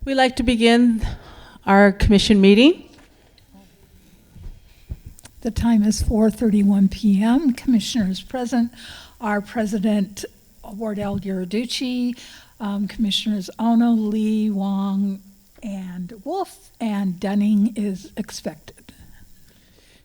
We'd like to begin our commission meeting. The time is 4:31 p.m. Commissioners present are President Wardell Uriducci, Commissioners Ono, Lee, Wong, and Wolf, and Dunning is expected.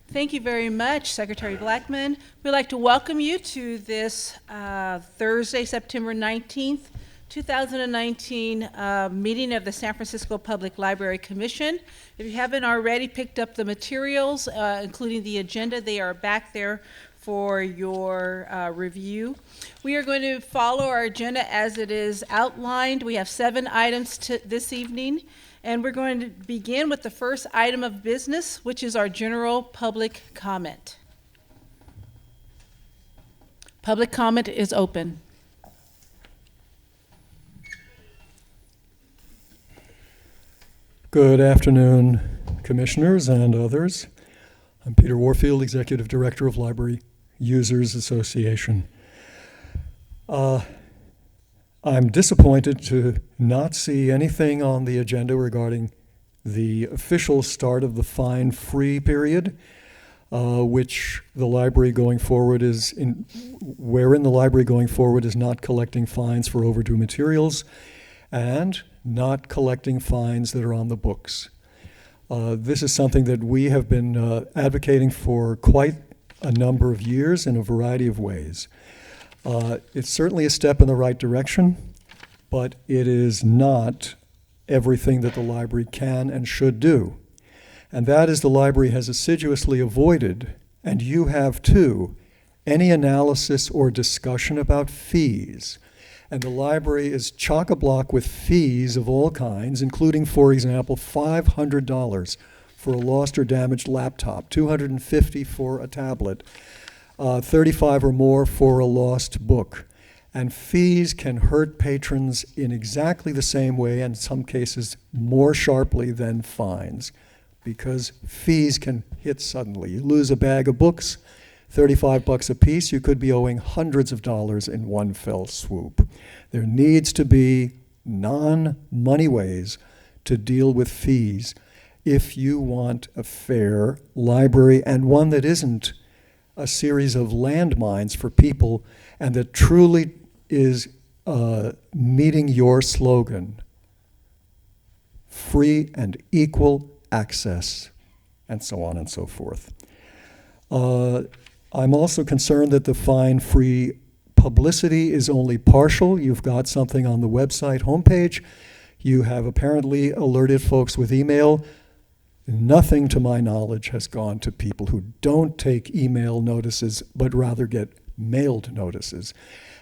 Thank you very much, Secretary Blackman. We'd like to welcome you to this Thursday, September 19th, 2019 meeting of the San Francisco Public Library Commission. If you haven't already picked up the materials, including the agenda, they are back there for your review. We are going to follow our agenda as it is outlined. We have 7 items this evening, and we're going to begin with the first item of business, which is our general public comment. Public comment is open. Good afternoon, commissioners and others. I'm Peter Warfield, Executive Director of Library Users Association. I'm disappointed to not see anything on the agenda regarding the official start of the fine-free period, which the library going forward wherein the library going forward is not collecting fines for overdue materials and not collecting fines that are on the books. This is something that we have been advocating for quite a number of years in a variety of ways. It's certainly a step in the right direction, but it is not everything that the library can and should do. And that is, the library has assiduously avoided, and you have too, any analysis or discussion about fees. And the library is chock-a-block with fees of all kinds, including, for example, $500 for a lost or damaged laptop, $250 for a tablet, $35 or more for a lost book. And fees can hurt patrons in exactly the same way, and in some cases more sharply than fines, because fees can hit suddenly. You lose a bag of books, $35 a piece, you could be owing hundreds of dollars in one fell swoop. There needs to be non-money ways to deal with fees if you want a fair library, and one that isn't a series of landmines for people, and that truly is meeting your slogan: free and equal access, and so on and so forth. I'm also concerned that the fine-free publicity is only partial. You've got something on the website homepage. You have apparently alerted folks with email. Nothing, to my knowledge, has gone to people who don't take email notices, but rather get mailed notices.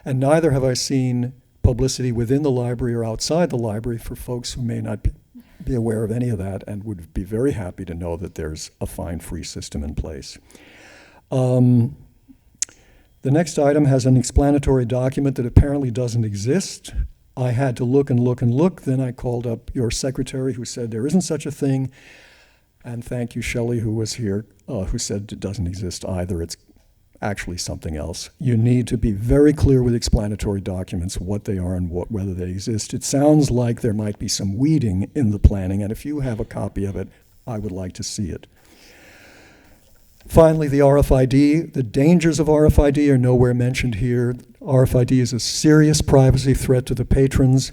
And neither have I seen publicity within the library or outside the library for folks who may not be aware of any of that, and would be very happy to know that there's a fine-free system in place. The next item has an explanatory document that apparently doesn't exist. I had to look and look and look. Then I called up your secretary, who said there isn't such a thing. And thank you, Shelley, who was here, who said it doesn't exist either. It's actually something else. You need to be very clear with explanatory documents, what they are and whether they exist. It sounds like there might be some weeding in the planning, and if you have a copy of it, I would like to see it. Finally, the RFID. The dangers of RFID are nowhere mentioned here. RFID is a serious privacy threat to the patrons,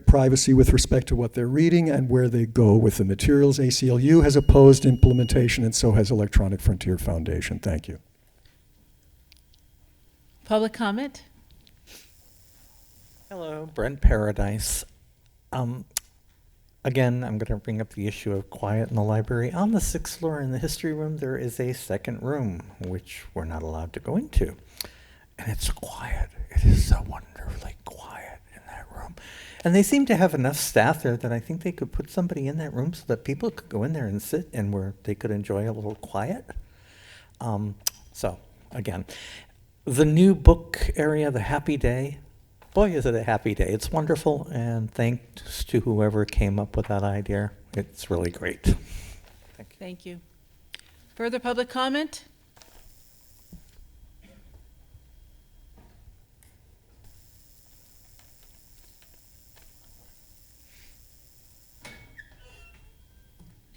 privacy with respect to what they're reading and where they go with the materials. ACLU has opposed implementation, and so has Electronic Frontier Foundation. Thank you. Public comment? Hello, Brent Paradise. Again, I'm going to bring up the issue of quiet in the library. On the 6th floor in the history room, there is a second room, which we're not allowed to go into. And it's quiet. It is so wonderfully quiet in that room. And they seem to have enough staff there that I think they could put somebody in that room so that people could go in there and sit and where they could enjoy a little quiet. So, again, the new book area, the Happy Day, boy, is it a happy day. It's wonderful, and thanks to whoever came up with that idea. It's really great. Thank you. Thank you. Further public comment?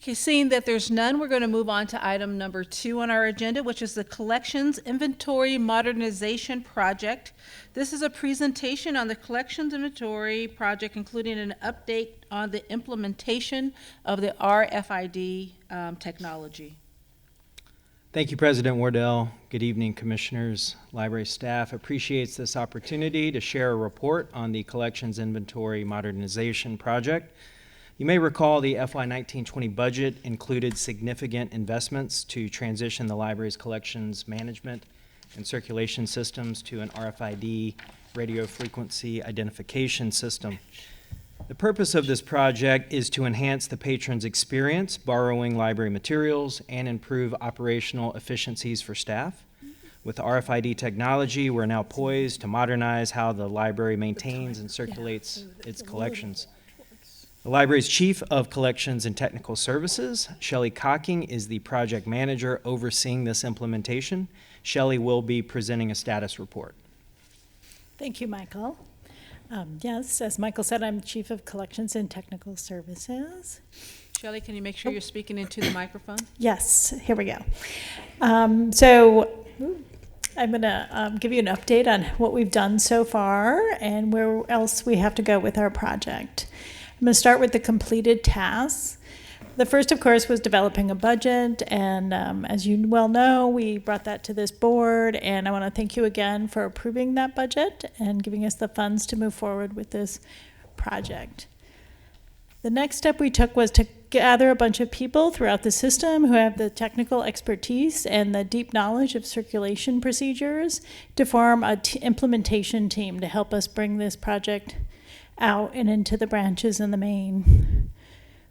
Okay, seeing that there's none, we're going to move on to item number 2 on our agenda, which is the Collections Inventory Modernization Project. This is a presentation on the Collections Inventory Project, including an update on the implementation of the RFID technology. Thank you, President Wardell. Good evening, Commissioners. Library staff appreciates this opportunity to share a report on the Collections Inventory Modernization Project. You may recall the FY 19-20 budget included significant investments to transition the library's collections management and circulation systems to an RFID radio frequency identification system. The purpose of this project is to enhance the patron's experience borrowing library materials and improve operational efficiencies for staff. With RFID technology, we're now poised to modernize how the library maintains and circulates its collections. The library's Chief of Collections and Technical Services, Shelley Cocking, is the project manager overseeing this implementation. Shelley will be presenting a status report. Thank you, Michael. Yes, as Michael said, I'm Chief of Collections and Technical Services. Shelley, can you make sure you're speaking into the microphone? Yes, here we go. So I'm going to give you an update on what we've done so far and where else we have to go with our project. I'm going to start with the completed tasks. The first, of course, was developing a budget, and as you well know, we brought that to this board, and I want to thank you again for approving that budget and giving us the funds to move forward with this project. The next step we took was to gather a bunch of people throughout the system who have the technical expertise and the deep knowledge of circulation procedures to form an implementation team to help us bring this project out and into the branches in the main.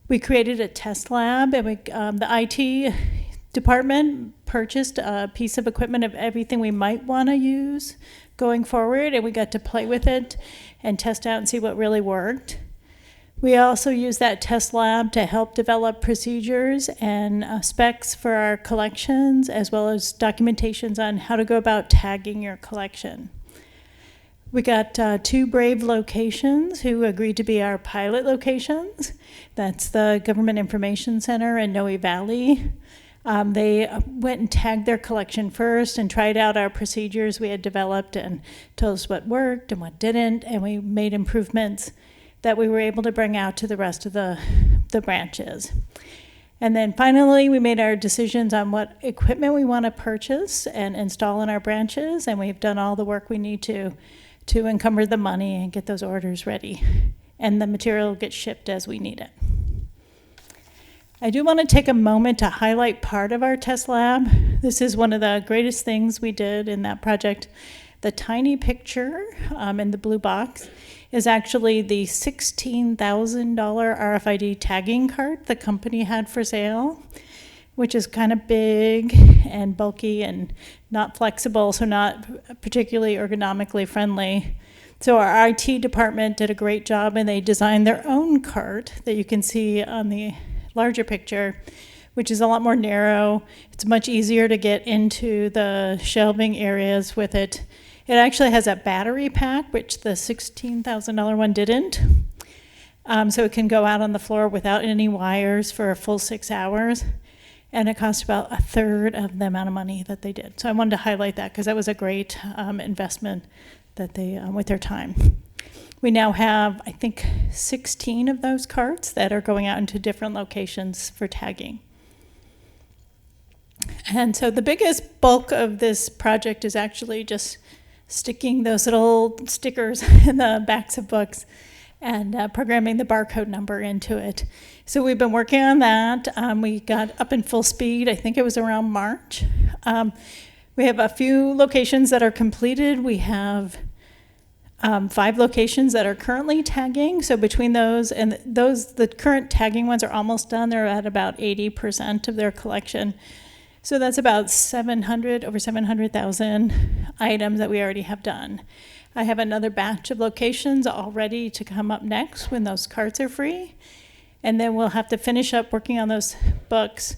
We created a test lab, and the IT department purchased a piece of equipment of everything we might want to use going forward, and we got to play with it and test out and see what really worked. We also used that test lab to help develop procedures and specs for our collections, as well as documentations on how to go about tagging your collection. We got 2 brave locations who agreed to be our pilot locations. That's the Government Information Center in Noe Valley. They went and tagged their collection first and tried out our procedures we had developed and told us what worked and what didn't, and we made improvements that we were able to bring out to the rest of the branches. And then finally, we made our decisions on what equipment we want to purchase and install in our branches, and we've done all the work we need to encumber the money and get those orders ready. And the material gets shipped as we need it. I do want to take a moment to highlight part of our test lab. This is one of the greatest things we did in that project. The tiny picture in the blue box is actually the $16,000 RFID tagging cart the company had for sale, which is kind of big and bulky and not flexible, so not particularly ergonomically friendly. So our IT department did a great job, and they designed their own cart that you can see on the larger picture, which is a lot more narrow. It's much easier to get into the shelving areas with it. It actually has a battery pack, which the $16,000 one didn't. So it can go out on the floor without any wires for a full 6 hours. And it cost about 1/3 of the amount of money that they did. So I wanted to highlight that because that was a great investment that they with their time. We now have, I think, 16 of those carts that are going out into different locations for tagging. And so the biggest bulk of this project is actually just sticking those little stickers in the backs of books and programming the barcode number into it. So we've been working on that. We got up in full speed, I think it was around March. We have a few locations that are completed. We have 5 locations that are currently tagging. So between those and the current tagging ones are almost done. They're at about 80% of their collection. So that's about over 700,000 items that we already have done. I have another batch of locations all ready to come up next when those carts are free. And then we'll have to finish up working on those books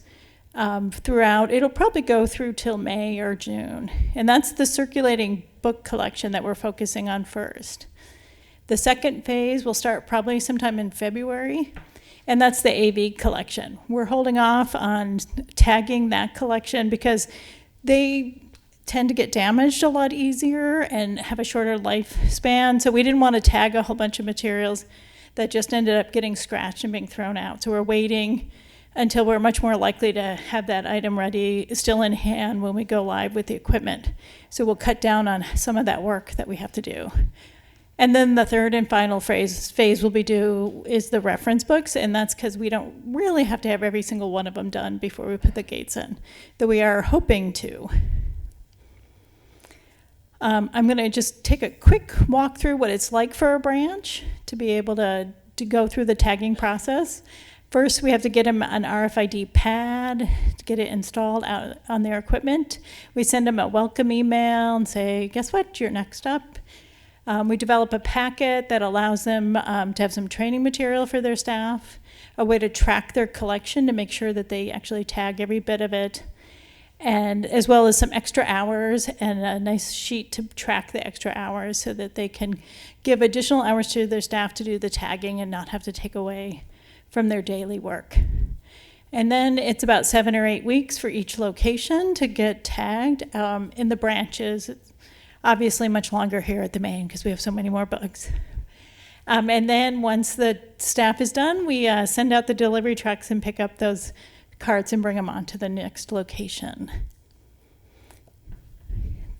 throughout. It'll probably go through till May or June. And that's the circulating book collection that we're focusing on first. The second phase will start probably sometime in February. and that's the AV collection. We're holding off on tagging that collection because they tend to get damaged a lot easier and have a shorter lifespan. So we didn't want to tag a whole bunch of materials that just ended up getting scratched and being thrown out. So we're waiting until we're much more likely to have that item ready, still in hand when we go live with the equipment. So we'll cut down on some of that work that we have to do. And then the third and final phase will be due is the reference books, and that's because we don't really have to have every single one of them done before we put the gates in, though we are hoping to. I'm going to just take a quick walk through what it's like for a branch to be able to go through the tagging process. First, we have to get them an RFID pad to get it installed out on their equipment. We send them a welcome email and say, guess what, you're next up. We develop a packet that allows them to have some training material for their staff, a way to track their collection to make sure that they actually tag every bit of it, and as well as some extra hours and a nice sheet to track the extra hours so that they can give additional hours to their staff to do the tagging and not have to take away from their daily work. And then it's about 7 or 8 weeks for each location to get tagged. In the branches, it's obviously much longer here at the main because we have so many more bugs. And then once the staff is done, we send out the delivery trucks and pick up those carts and bring them on to the next location.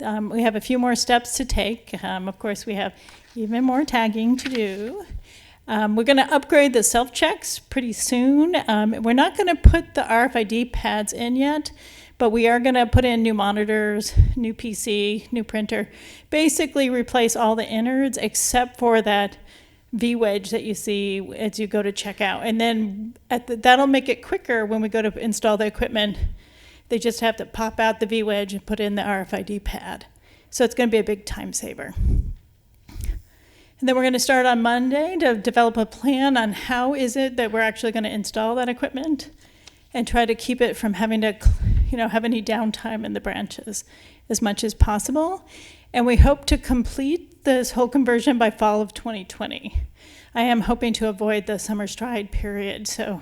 We have a few more steps to take. Of course, we have even more tagging to do. We're going to upgrade the self-checks pretty soon. We're not going to put the RFID pads in yet, but we are going to put in new monitors, new PC, new printer, basically replace all the innards except for that V-wedge that you see as you go to checkout. And then that'll make it quicker when we go to install the equipment. They just have to pop out the V-wedge and put in the RFID pad. So it's going to be a big time saver. And then we're going to start on Monday to develop a plan on how is it that we're actually going to install that equipment and try to keep it from having to, have any downtime in the branches as much as possible. And we hope to complete this whole conversion by fall of 2020. I am hoping to avoid the summer stride period, so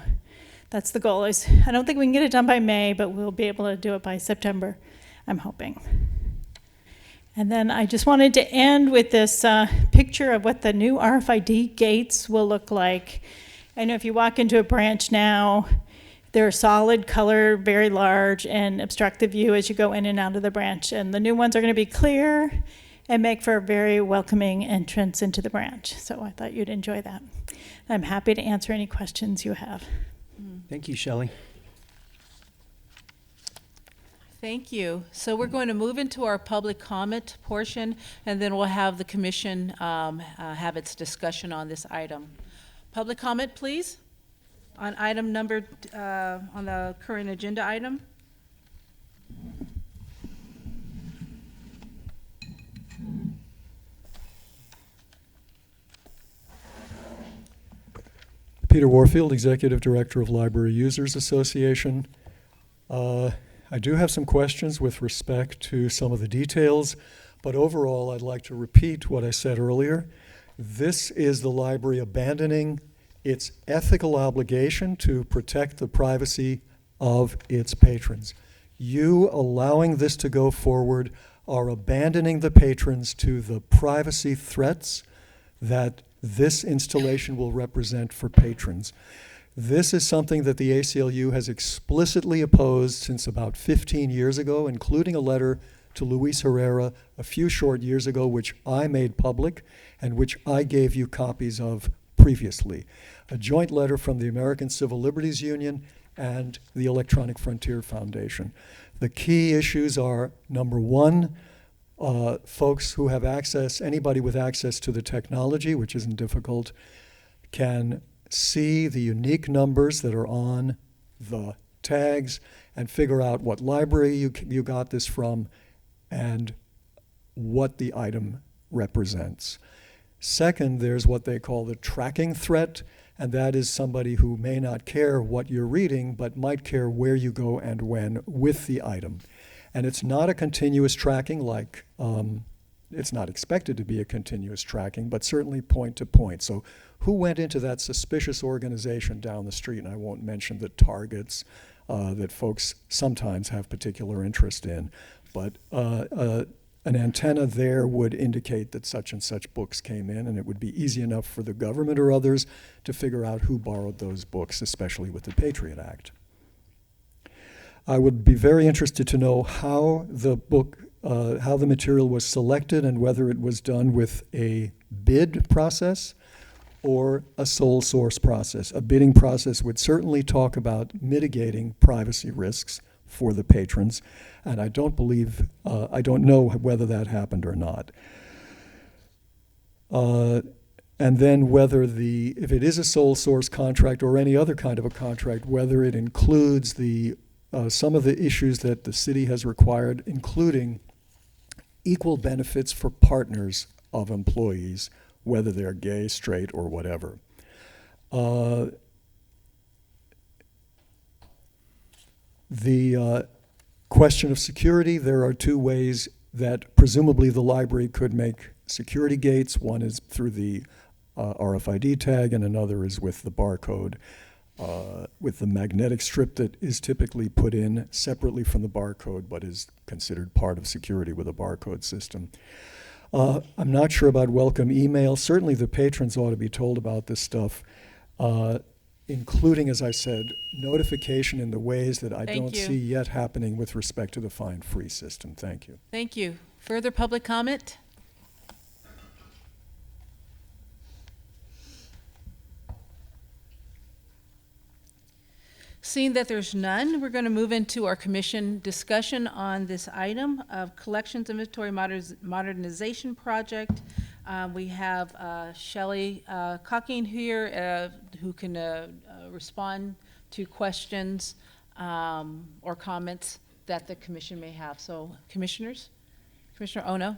that's the goal. I don't think we can get it done by May, but we'll be able to do it by September, I'm hoping. And then I just wanted to end with this picture of what the new RFID gates will look like. I know if you walk into a branch now, they're solid color, very large, and obstruct the view as you go in and out of the branch. And the new ones are going to be clear and make for a very welcoming entrance into the branch. So I thought you'd enjoy that. I'm happy to answer any questions you have. Thank you, Shelley. Thank you. So we're going to move into our public comment portion, and then we'll have the commission have its discussion on this item. Public comment, please, on item number, on the current agenda item. Peter Warfield, Executive Director of Library Users Association. I do have some questions with respect to some of the details, but overall I'd like to repeat what I said earlier. This is the library abandoning its ethical obligation to protect the privacy of its patrons. You allowing this to go forward are abandoning the patrons to the privacy threats that this installation will represent for patrons. This is something that the ACLU has explicitly opposed since about 15 years ago, including a letter to Luis Herrera a few short years ago, which I made public and which I gave you copies of previously. A joint letter from the American Civil Liberties Union and the Electronic Frontier Foundation. The key issues are, number one, folks who have access, anybody with access to the technology, which isn't difficult, can see the unique numbers that are on the tags and figure out what library you got this from and what the item represents. Second, there's what they call the tracking threat, and that is somebody who may not care what you're reading, but might care where you go and when with the item. And it's not a continuous tracking like it's not expected to be a continuous tracking, but certainly point to point. So who went into that suspicious organization down the street? And I won't mention the targets that folks sometimes have particular interest in, but an antenna there would indicate that such and such books came in, and it would be easy enough for the government or others to figure out who borrowed those books, especially with the Patriot Act. I would be very interested to know how the material was selected and whether it was done with a bid process or a sole source process. A bidding process would certainly talk about mitigating privacy risks for the patrons, and I don't know whether that happened or not. And then whether if it is a sole source contract or any other kind of a contract, whether it includes some of the issues that the city has required, including equal benefits for partners of employees, whether they're gay, straight, or whatever. The question of security, there are two ways that presumably the library could make security gates. One is through the RFID tag, and another is with the barcode, with the magnetic strip that is typically put in separately from the barcode, but is considered part of security with a barcode system. I'm not sure about welcome email. Certainly the patrons ought to be told about this stuff, including, as I said, notification in the ways that I don't see yet happening with respect to the fine-free system. Thank you. Thank you. Further public comment? Seeing that there's none, we're going to move into our commission discussion on this item of Collections Inventory Modernization Project. We have Shelley Cocking here who can respond to questions or comments that the commission may have. So, commissioners, Commissioner Ono.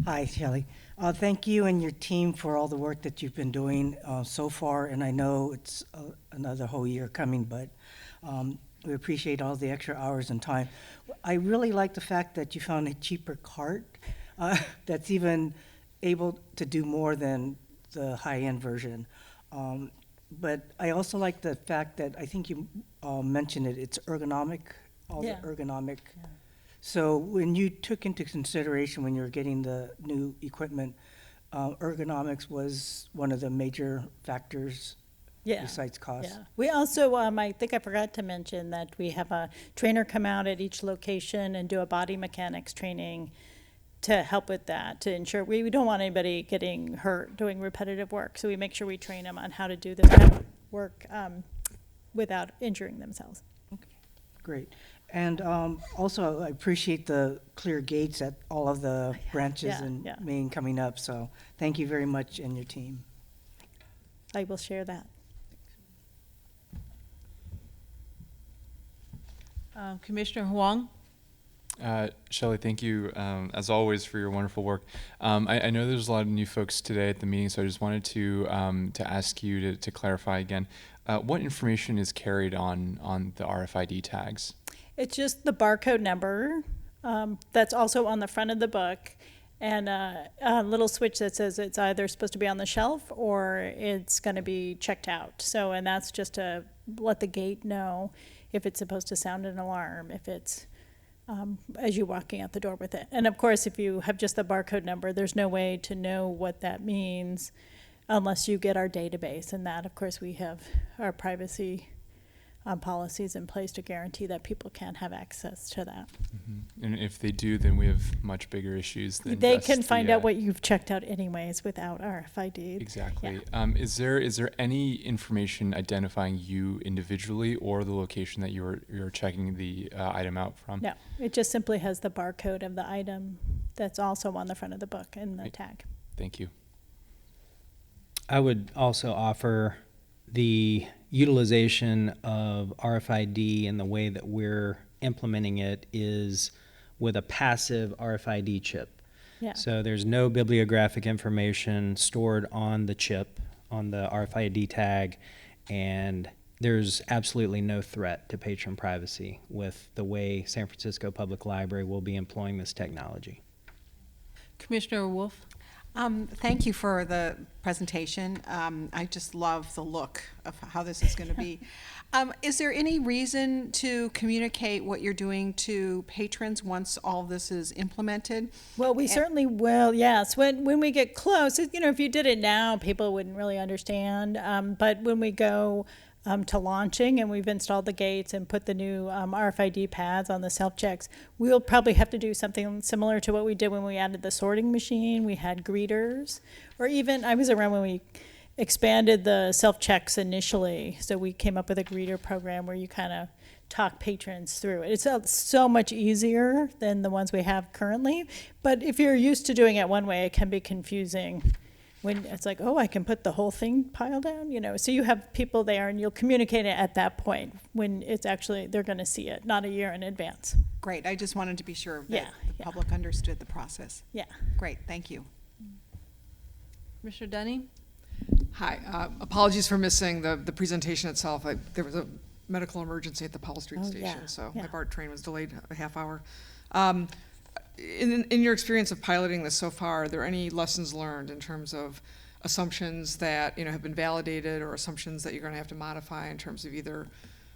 Hi, Shelley. Thank you and your team for all the work that you've been doing so far, and I know it's another whole year coming, but we appreciate all the extra hours and time. I really like the fact that you found a cheaper cart that's even able to do more than the high-end version. But I also like the fact that I think you mentioned it's ergonomic, the ergonomic. Yeah. So when you took into consideration when you were getting the new equipment, ergonomics was one of the major factors besides cost. Yeah. We also, I think I forgot to mention that we have a trainer come out at each location and do a body mechanics training to help with that, to ensure we don't want anybody getting hurt doing repetitive work. So we make sure we train them on how to do this kind of work without injuring themselves. Okay, great. And also, I appreciate the clear gates at all of the branches in Maine coming up. So thank you very much and your team. I will share that. Commissioner Huang. Shelley, thank you, as always, for your wonderful work. I know there's a lot of new folks today at the meeting, so I just wanted to ask you to clarify again. What information is carried on the RFID tags? It's just the barcode number that's also on the front of the book, and a little switch that says it's either supposed to be on the shelf or it's going to be checked out. So, and that's just to let the gate know if it's supposed to sound an alarm, if it's as you're walking out the door with it. And of course, if you have just the barcode number, there's no way to know what that means unless you get our database. And that, of course, we have our privacy policies in place to guarantee that people can't have access to that. Mm-hmm. And if they do, then we have much bigger issues than they can find out what you've checked out anyways without RFID. Exactly. Yeah. Is there any information identifying you individually or the location that you're checking the item out from? No, it just simply has the barcode of the item that's also on the front of the book and the tag. Thank you. I would also offer the utilization of RFID and the way that we're implementing it is with a passive RFID chip. Yeah. So there's no bibliographic information stored on the chip, on the RFID tag, and there's absolutely no threat to patron privacy with the way San Francisco Public Library will be employing this technology. Commissioner Wolf? Thank you for the presentation. I just love the look of how this is going to be. Is there any reason to communicate what you're doing to patrons once all this is implemented? Well, we certainly will, yes. When we get close, if you did it now, people wouldn't really understand. But when we go to launching and we've installed the gates and put the new RFID pads on the self-checks, we'll probably have to do something similar to what we did when we added the sorting machine. We had greeters, or even, I was around when we expanded the self-checks initially. So we came up with a greeter program where you kind of talk patrons through it. It's so much easier than the ones we have currently. But if you're used to doing it one way, it can be confusing when it's like, oh, I can put the whole thing piled down, So you have people there and you'll communicate it at that point when it's actually, they're going to see it, not a year in advance. Great. I just wanted to be sure that the Yeah. public understood the process. Yeah. Great. Thank you. Commissioner Dunning? Hi, apologies for missing the presentation itself. There was a medical emergency at the Powell Street Oh, station, yeah, so yeah. my BART train was delayed a half hour. In your experience of piloting this so far, are there any lessons learned in terms of assumptions that have been validated, or assumptions that you're going to have to modify in terms of either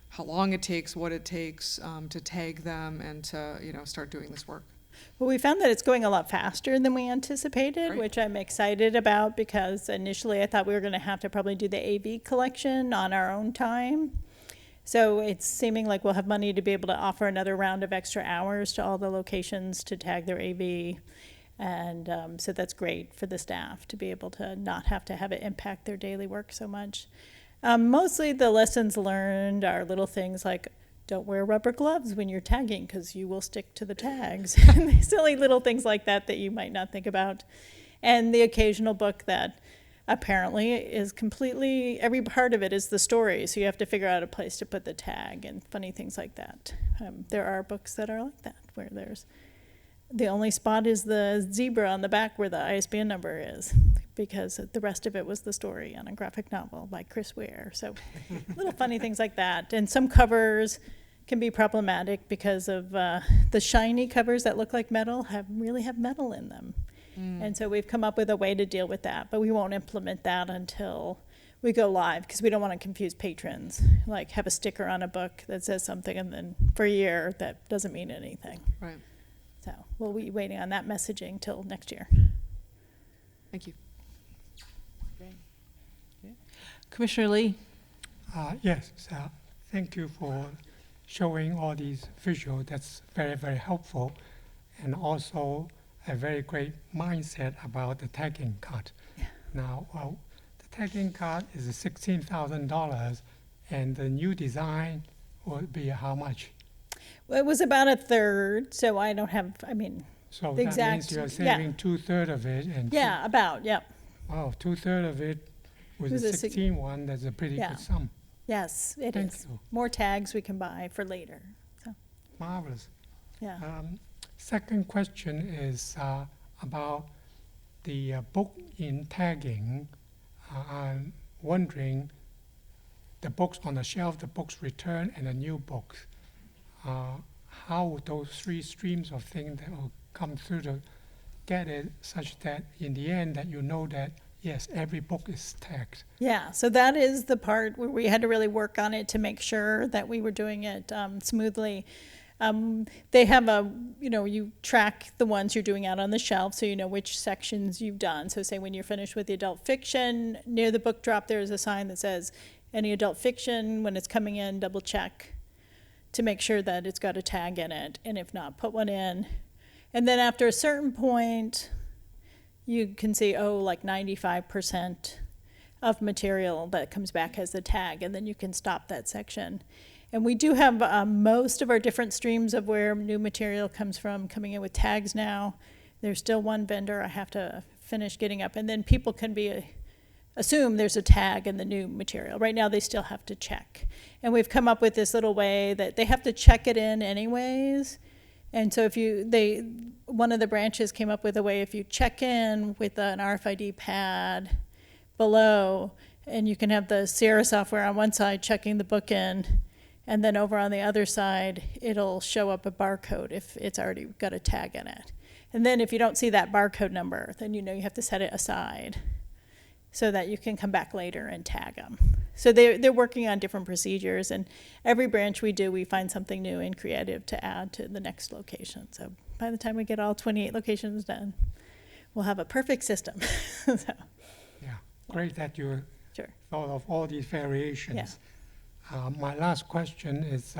how long it takes, what it takes to tag them, and to start doing this work? Well, we found that it's going a lot faster than we anticipated, Great. which I'm excited about, because initially I thought we were going to have to probably do the AV collection on our own time. So it's seeming like we'll have money to be able to offer another round of extra hours to all the locations to tag their AV. And so that's great for the staff to be able to not have to have it impact their daily work so much. Mostly the lessons learned are little things like, don't wear rubber gloves when you're tagging because you will stick to the tags. Silly little things like that that you might not think about. And the occasional book that apparently is completely, every part of it is the story, so you have to figure out a place to put the tag and funny things like that. There are books that are like that, where there's, the only spot is the zebra on the back where the ISBN number is, because the rest of it was the story on a graphic novel by Chris Ware. So little funny things like that. And some covers can be problematic because of the shiny covers that look like metal really have metal in them. And so we've come up with a way to deal with that, but we won't implement that until we go live, because we don't want to confuse patrons. Like, have a sticker on a book that says something, and then for a year that doesn't mean anything. Right. So we'll be waiting on that messaging till next year. Thank you. Commissioner Lee? Yes, thank you for showing all these visuals. That's very, very helpful. And also a very great mindset about the tagging card. Yeah. Now, the tagging card is $16,000, and the new design would be how much? Well, it was about a third, so I don't have, So the that exact, means you're yeah. saving 2/3 of it. And Yeah, about, yep. wow, 2/3 of it with With the a sig- 16 one, that's a pretty Yeah. good sum. Yes, it Thank is. you. More tags we can buy for later. So, Marvelous. yeah. Second question is about the book in tagging. I'm wondering, the books on the shelf, the books returned, and the new books. How would those three streams of things that will come through to get it such that in the end that you know that, yes, every book is tagged? Yeah, so that is the part where we had to really work on it to make sure that we were doing it smoothly. They have you track the ones you're doing out on the shelf, so you know which sections you've done. So say when you're finished with the adult fiction, near the book drop there is a sign that says, any adult fiction, when it's coming in, double check to make sure that it's got a tag in it, and if not, put one in. And then after a certain point, you can see, like 95% of material that comes back as the tag, and then you can stop that section. And we do have most of our different streams of where new material comes from coming in with tags now. There's still one vendor I have to finish getting up, and then people can assume there's a tag in the new material. Right now they still have to check. And we've come up with this little way that they have to check it in anyways. And so one of the branches came up with a way, if you check in with an RFID pad below, and you can have the Sierra software on one side checking the book in, and then over on the other side, it'll show up a barcode if it's already got a tag in it. And then if you don't see that barcode number, then you know you have to set it aside so that you can come back later and tag them. So they're working on different procedures, and every branch we do, we find something new and creative to add to the next location. So by the time we get all 28 locations done, we'll have a perfect system. So, Yeah, great that you sure. thought of all these variations. My last question is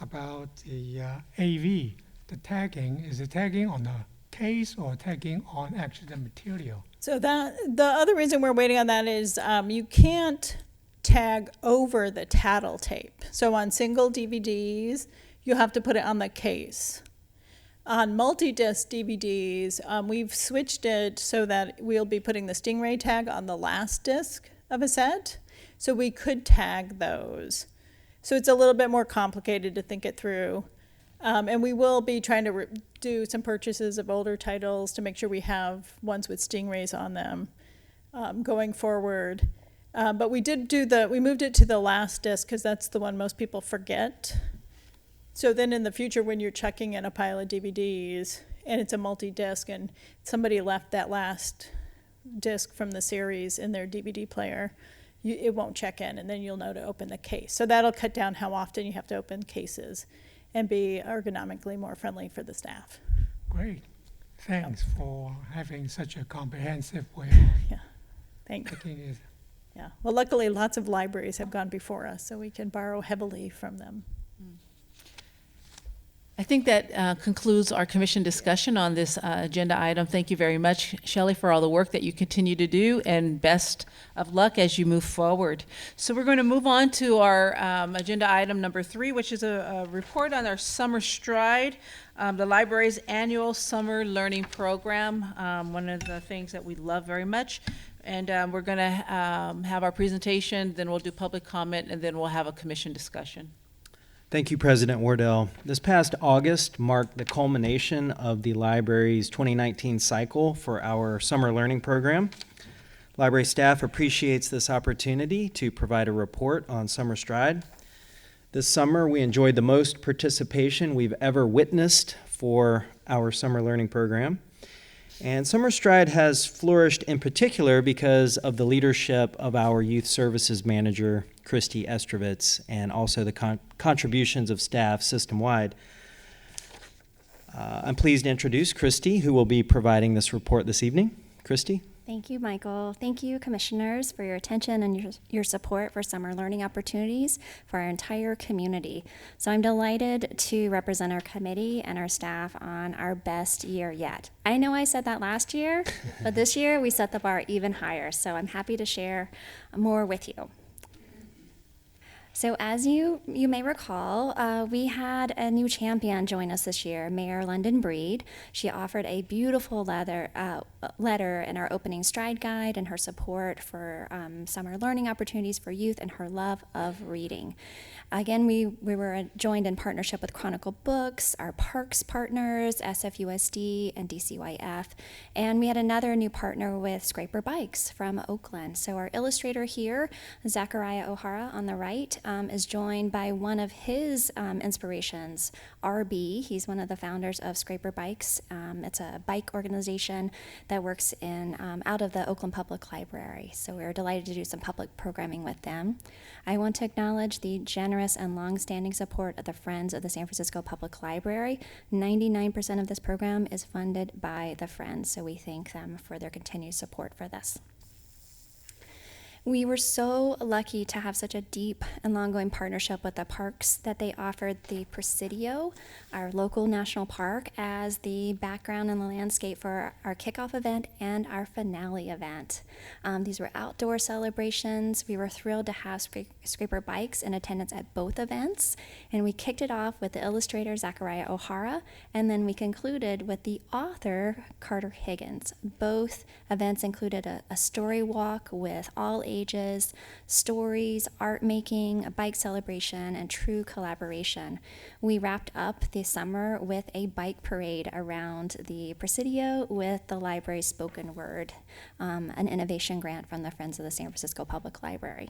about the AV, the tagging. Is the tagging on the case or tagging on actually the material? So that the other reason we're waiting on that is you can't tag over the tattle tape. So on single DVDs, you have to put it on the case. On multi-disc DVDs, we've switched it so that we'll be putting the Stingray tag on the last disc of a set. So we could tag those. So it's a little bit more complicated to think it through. And we will be trying to do some purchases of older titles to make sure we have ones with Stingrays on them going forward. But we moved it to the last disc because that's the one most people forget. So then in the future, when you're checking in a pile of DVDs and it's a multi-disc and somebody left that last disc from the series in their DVD player, it won't check in, and then you'll know to open the case. So that'll cut down how often you have to open cases and be ergonomically more friendly for the staff. Great. Thanks for having such a comprehensive way Yeah, thank you. of looking at. Yeah, well, luckily lots of libraries have gone before us, so we can borrow heavily from them. I think that concludes our commission discussion on this agenda item. Thank you very much, Shelley, for all the work that you continue to do, and best of luck as you move forward. So we're going to move on to our agenda item number 3, which is a report on our Summer Stride, the library's annual summer learning program, one of the things that we love very much. And we're going to have our presentation, then we'll do public comment, and then we'll have a commission discussion. Thank you, President Wardell. This past August marked the culmination of the library's 2019 cycle for our summer learning program. Library staff appreciates this opportunity to provide a report on Summer Stride. This summer, we enjoyed the most participation we've ever witnessed for our summer learning program. And Summer Stride has flourished in particular because of the leadership of our youth services manager, Christy Estrovitz, and also the contributions of staff system-wide. I'm pleased to introduce Christy, who will be providing this report this evening. Christy? Thank you, Michael. Thank you, commissioners, for your attention and your support for summer learning opportunities for our entire community. So I'm delighted to represent our committee and our staff on our best year yet. I know I said that last year, but this year we set the bar even higher, so I'm happy to share more with you. So as you may recall, we had a new champion join us this year, Mayor London Breed. She offered a beautiful letter in our opening Stride Guide and her support for summer learning opportunities for youth and her love of reading. Again, we were joined in partnership with Chronicle Books, our parks partners, SFUSD and DCYF, and we had another new partner with Scraper Bikes from Oakland. So our illustrator here, Zachariah O'Hara on the right, is joined by one of his inspirations, RB. He's one of the founders of Scraper Bikes. It's a bike organization that works out of the Oakland Public Library. So we're delighted to do some public programming with them. I want to acknowledge the generous and long-standing support of the Friends of the San Francisco Public Library. 99% of this program is funded by the Friends, so we thank them for their continued support for this. We were so lucky to have such a deep and long-going partnership with the parks that they offered the Presidio, our local national park, as the background and the landscape for our kickoff event and our finale event. These were outdoor celebrations. We were thrilled to have Scraper Bikes in attendance at both events, and we kicked it off with the illustrator Zachariah O'Hara, and then we concluded with the author Carter Higgins. Both events included a story walk with all ages, stories, art making, a bike celebration, and true collaboration. We wrapped up the summer with a bike parade around the Presidio with the library's spoken word, an innovation grant from the Friends of the San Francisco Public Library.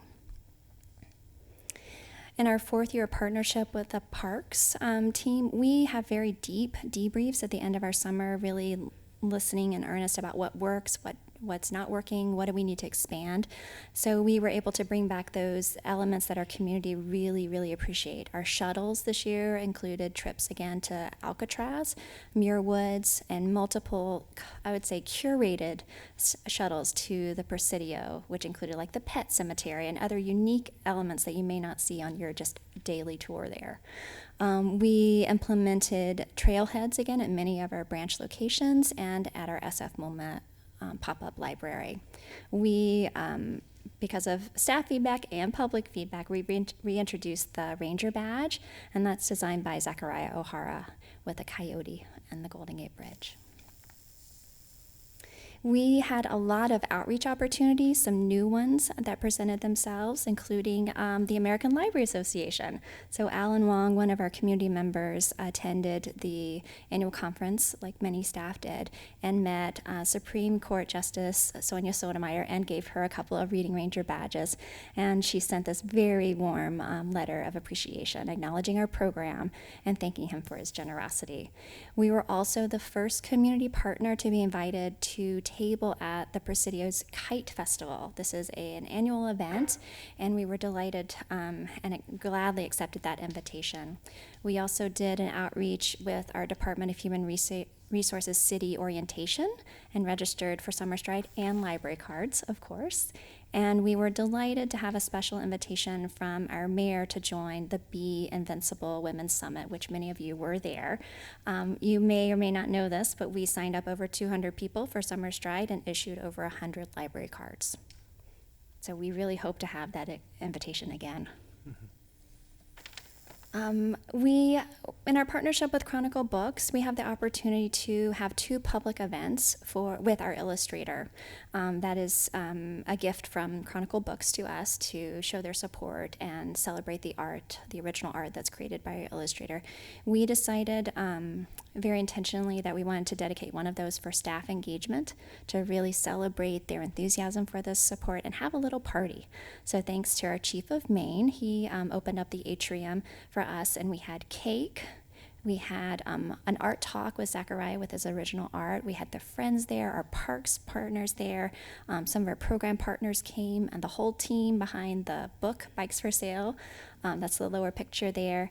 In our fourth year partnership with the parks team, we have very deep debriefs at the end of our summer, really listening in earnest about what works, what's not working, what do we need to expand. So we were able to bring back those elements that our community really, really appreciate. Our shuttles this year included trips again to Alcatraz, Muir Woods, and multiple, I would say, curated shuttles to the Presidio, which included like the pet cemetery and other unique elements that you may not see on your just daily tour there. We implemented trailheads again at many of our branch locations and at our SF MoMA pop-up library. We, because of staff feedback and public feedback, we reintroduced the Ranger Badge, and that's designed by Zachariah O'Hara with a coyote and the Golden Gate Bridge. We had a lot of outreach opportunities, some new ones that presented themselves, including the American Library Association. So Alan Wong, one of our community members, attended the annual conference, like many staff did, and met Supreme Court Justice Sonia Sotomayor and gave her a couple of Reading Ranger badges. And she sent this very warm letter of appreciation, acknowledging our program and thanking him for his generosity. We were also the first community partner to be invited to table at the Presidio's Kite Festival. This is an annual event, and we were delighted and gladly accepted that invitation. We also did an outreach with our Department of Human Resources City Orientation and registered for Summer Stride and library cards, of course. And we were delighted to have a special invitation from our mayor to join the Be Invincible Women's Summit, which many of you were there. You may or may not know this, but we signed up over 200 people for Summer Stride and issued over 100 library cards. So we really hope to have that invitation again. We, in our partnership with Chronicle Books, we have the opportunity to have 2 public events with our illustrator. That is a gift from Chronicle Books to us to show their support and celebrate the art, the original art that's created by our illustrator. We decided very intentionally that we wanted to dedicate one of those for staff engagement to really celebrate their enthusiasm for this support and have a little party. So thanks to our chief of Maine, he opened up the atrium for us, and we had cake. We had an art talk with Zachariah with his original art. We had the friends there, our parks partners there. Some of our program partners came, and the whole team behind the book, Bikes for Sale. That's the lower picture there.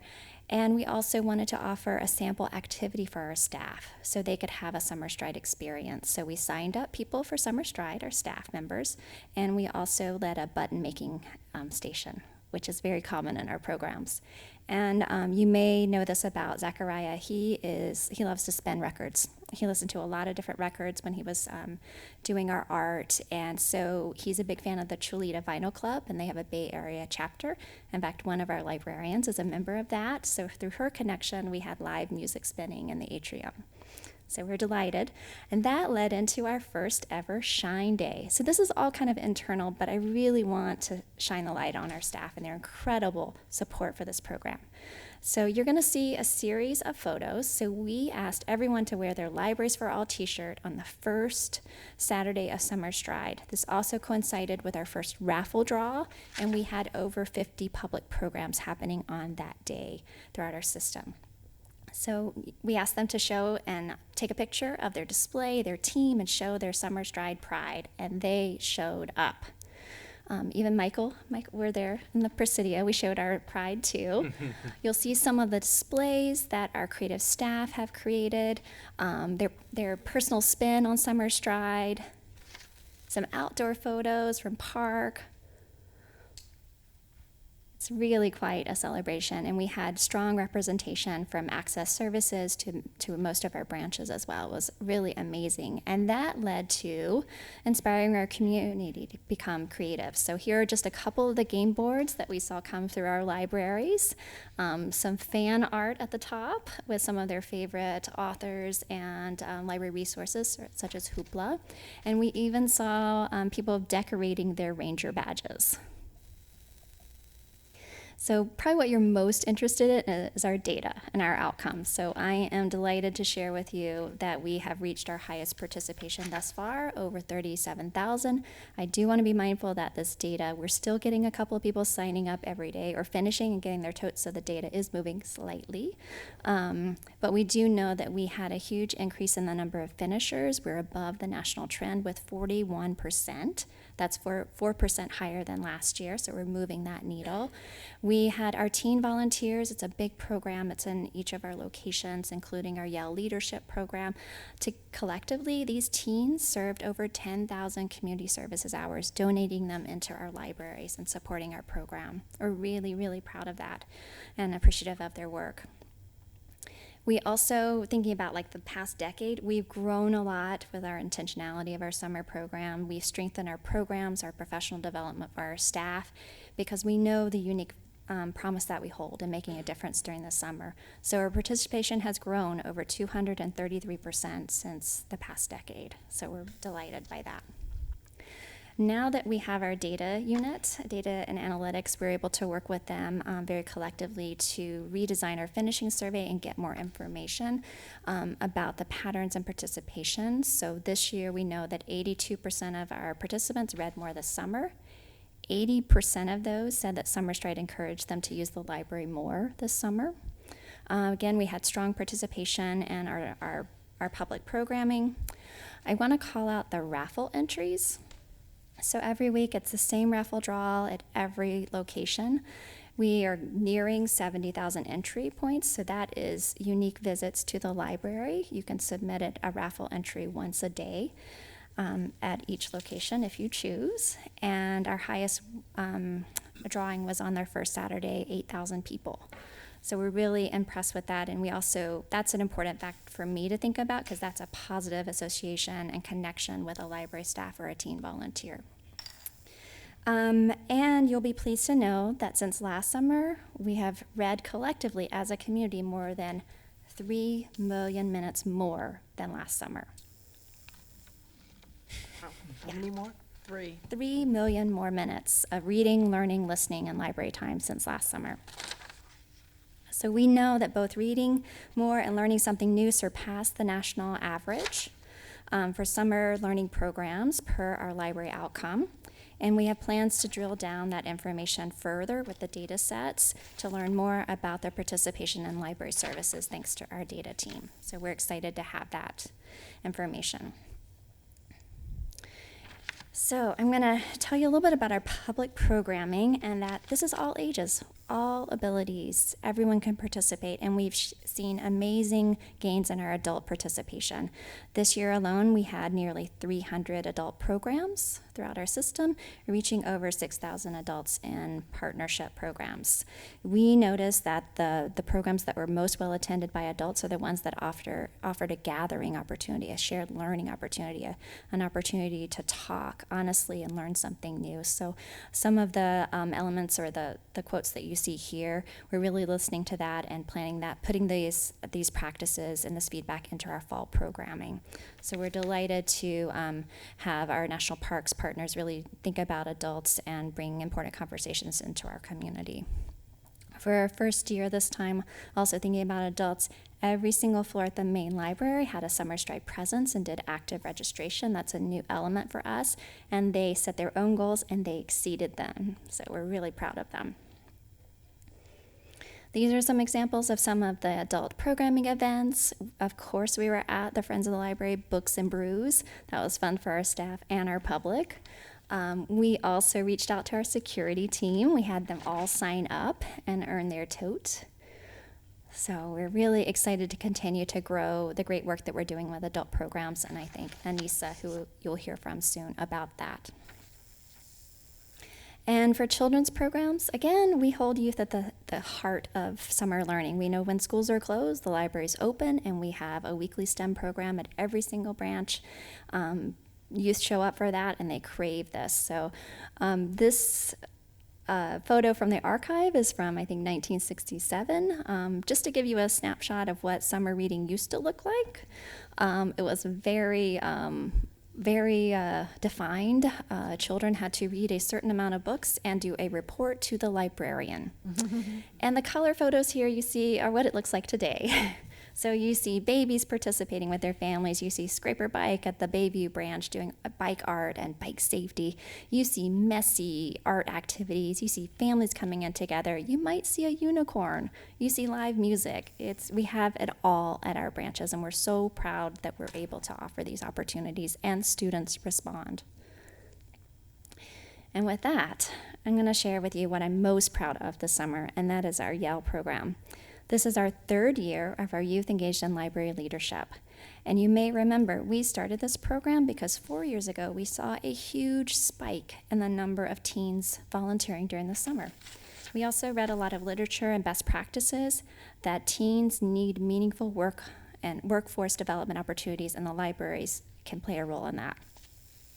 And we also wanted to offer a sample activity for our staff so they could have a Summer Stride experience. So we signed up people for Summer Stride, our staff members, and we also led a button making station, which is very common in our programs. And you may know this about Zachariah. He loves to spin records. He listened to a lot of different records when he was doing our art, and so he's a big fan of the Chulita Vinyl Club, and they have a Bay Area chapter. In fact, one of our librarians is a member of that, so through her connection, we had live music spinning in the atrium. So we're delighted. And that led into our first ever Shine Day. So this is all kind of internal, but I really want to shine the light on our staff and their incredible support for this program. So you're going to see a series of photos. So we asked everyone to wear their Libraries for All t-shirt on the first Saturday of Summer Stride. This also coincided with our first raffle draw, and we had over 50 public programs happening on that day throughout our system. So we asked them to show and take a picture of their display, their team, and show their Summer Stride pride, and they showed up. Even Michael, we're there in the Presidio. We showed our pride too. You'll see some of the displays that our creative staff have created, their personal spin on Summer Stride, some outdoor photos from park. It's really quite a celebration, and we had strong representation from Access Services to most of our branches as well. It was really amazing, and that led to inspiring our community to become creative. So here are just a couple of the game boards that we saw come through our libraries. Some fan art at the top with some of their favorite authors and library resources such as Hoopla, and we even saw people decorating their Ranger badges. So probably what you're most interested in is our data and our outcomes. So I am delighted to share with you that we have reached our highest participation thus far, over 37,000. I do want to be mindful that this data, we're still getting a couple of people signing up every day or finishing and getting their totes, so the data is moving slightly. But we do know that we had a huge increase in the number of finishers. We're above the national trend with 41%. That's 4% higher than last year, so we're moving that needle. We had our teen volunteers. It's a big program. It's in each of our locations, including our Yale Leadership Program. Collectively, these teens served over 10,000 community services hours, donating them into our libraries and supporting our program. We're really, really proud of that and appreciative of their work. We also, thinking about like the past decade, we've grown a lot with our intentionality of our summer program. We've strengthened our programs, our professional development for our staff, because we know the unique promise that we hold in making a difference during the summer. So our participation has grown over 233% since the past decade. So we're delighted by that. Now that we have our data unit, data and analytics, we're able to work with them very collectively to redesign our finishing survey and get more information about the patterns and participation. So this year we know that 82% of our participants read more this summer. 80% of those said that Summer Stride encouraged them to use the library more this summer. Again, we had strong participation in our public programming. I want to call out the raffle entries. So every week it's the same raffle draw at every location. We are nearing 70,000 entry points, so that is unique visits to the library. You can submit a raffle entry once a day at each location if you choose. And our highest drawing was on their first Saturday, 8,000 people. So we're really impressed with that, and we also, that's an important fact for me to think about because that's a positive association and connection with a library staff or a teen volunteer. And you'll be pleased to know that since last summer, we have read collectively as a community more than 3 million minutes more than last summer. How many more? 3. 3 million more minutes of reading, learning, listening, and library time since last summer. So we know that both reading more and learning something new surpass the national average for summer learning programs per our library outcome. And we have plans to drill down that information further with the data sets to learn more about their participation in library services thanks to our data team. So we're excited to have that information. So I'm going to tell you a little bit about our public programming and that this is all ages, all abilities. Everyone can participate, and we've seen amazing gains in our adult participation. This year alone, we had nearly 300 adult programs throughout our system, reaching over 6,000 adults in partnership programs. We noticed that the programs that were most well attended by adults are the ones that offered a gathering opportunity, a shared learning opportunity, an opportunity to talk honestly and learn something new. So some of the elements or the quotes that you see here, we're really listening to that and planning that, putting these practices and this feedback into our fall programming. So we're delighted to have our national parks partners really think about adults and bring important conversations into our community. For our first year this time, also thinking about adults, every single floor at the main library had a Summer Stride presence and did active registration. That's a new element for us. And they set their own goals and they exceeded them. So we're really proud of them. These are some examples of some of the adult programming events. Of course, we were at the Friends of the Library Books and Brews. That was fun for our staff and our public. We also reached out to our security team. We had them all sign up and earn their tote. So we're really excited to continue to grow the great work that we're doing with adult programs, and I thank Anissa, who you'll hear from soon, about that. And for children's programs, again, we hold youth at the heart of summer learning. We know when schools are closed, the library's open, and we have a weekly STEM program at every single branch. Youth show up for that, and they crave this. So this photo from the archive is from, I think, 1967, just to give you a snapshot of what summer reading used to look like. It was very very defined. Children had to read a certain amount of books and do a report to the librarian. And the color photos here you see are what it looks like today. So you see babies participating with their families. You see Scraper Bike at the Bayview branch doing bike art and bike safety. You see messy art activities. You see families coming in together. You might see a unicorn. You see live music. We have it all at our branches, and we're so proud that we're able to offer these opportunities, and students respond. And with that, I'm going to share with you what I'm most proud of this summer, and that is our Yell program. This is our 3rd year of our Youth Engaged in Library Leadership. And you may remember we started this program because 4 years ago we saw a huge spike in the number of teens volunteering during the summer. We also read a lot of literature and best practices that teens need meaningful work and workforce development opportunities, and the libraries can play a role in that.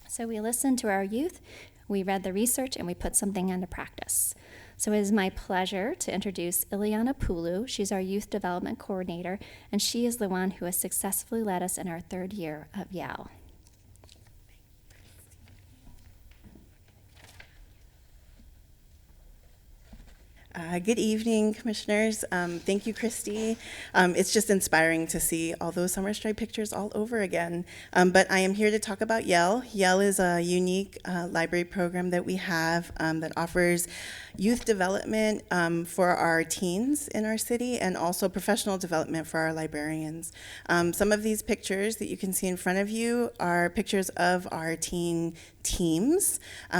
So we listened to our youth, we read the research, and we put something into practice. So it is my pleasure to introduce Ileana Pulu. She's our Youth Development Coordinator, and she is the one who has successfully led us in our 3rd year of Yell. Good evening, commissioners. Thank you, Christy. It's just inspiring to see all those Summer Stride pictures all over again. But I am here to talk about Yell. Yell is a unique library program that we have that offers youth development for our teens in our city, and also professional development for our librarians. Some of these pictures that you can see in front of you are pictures of our teen teams.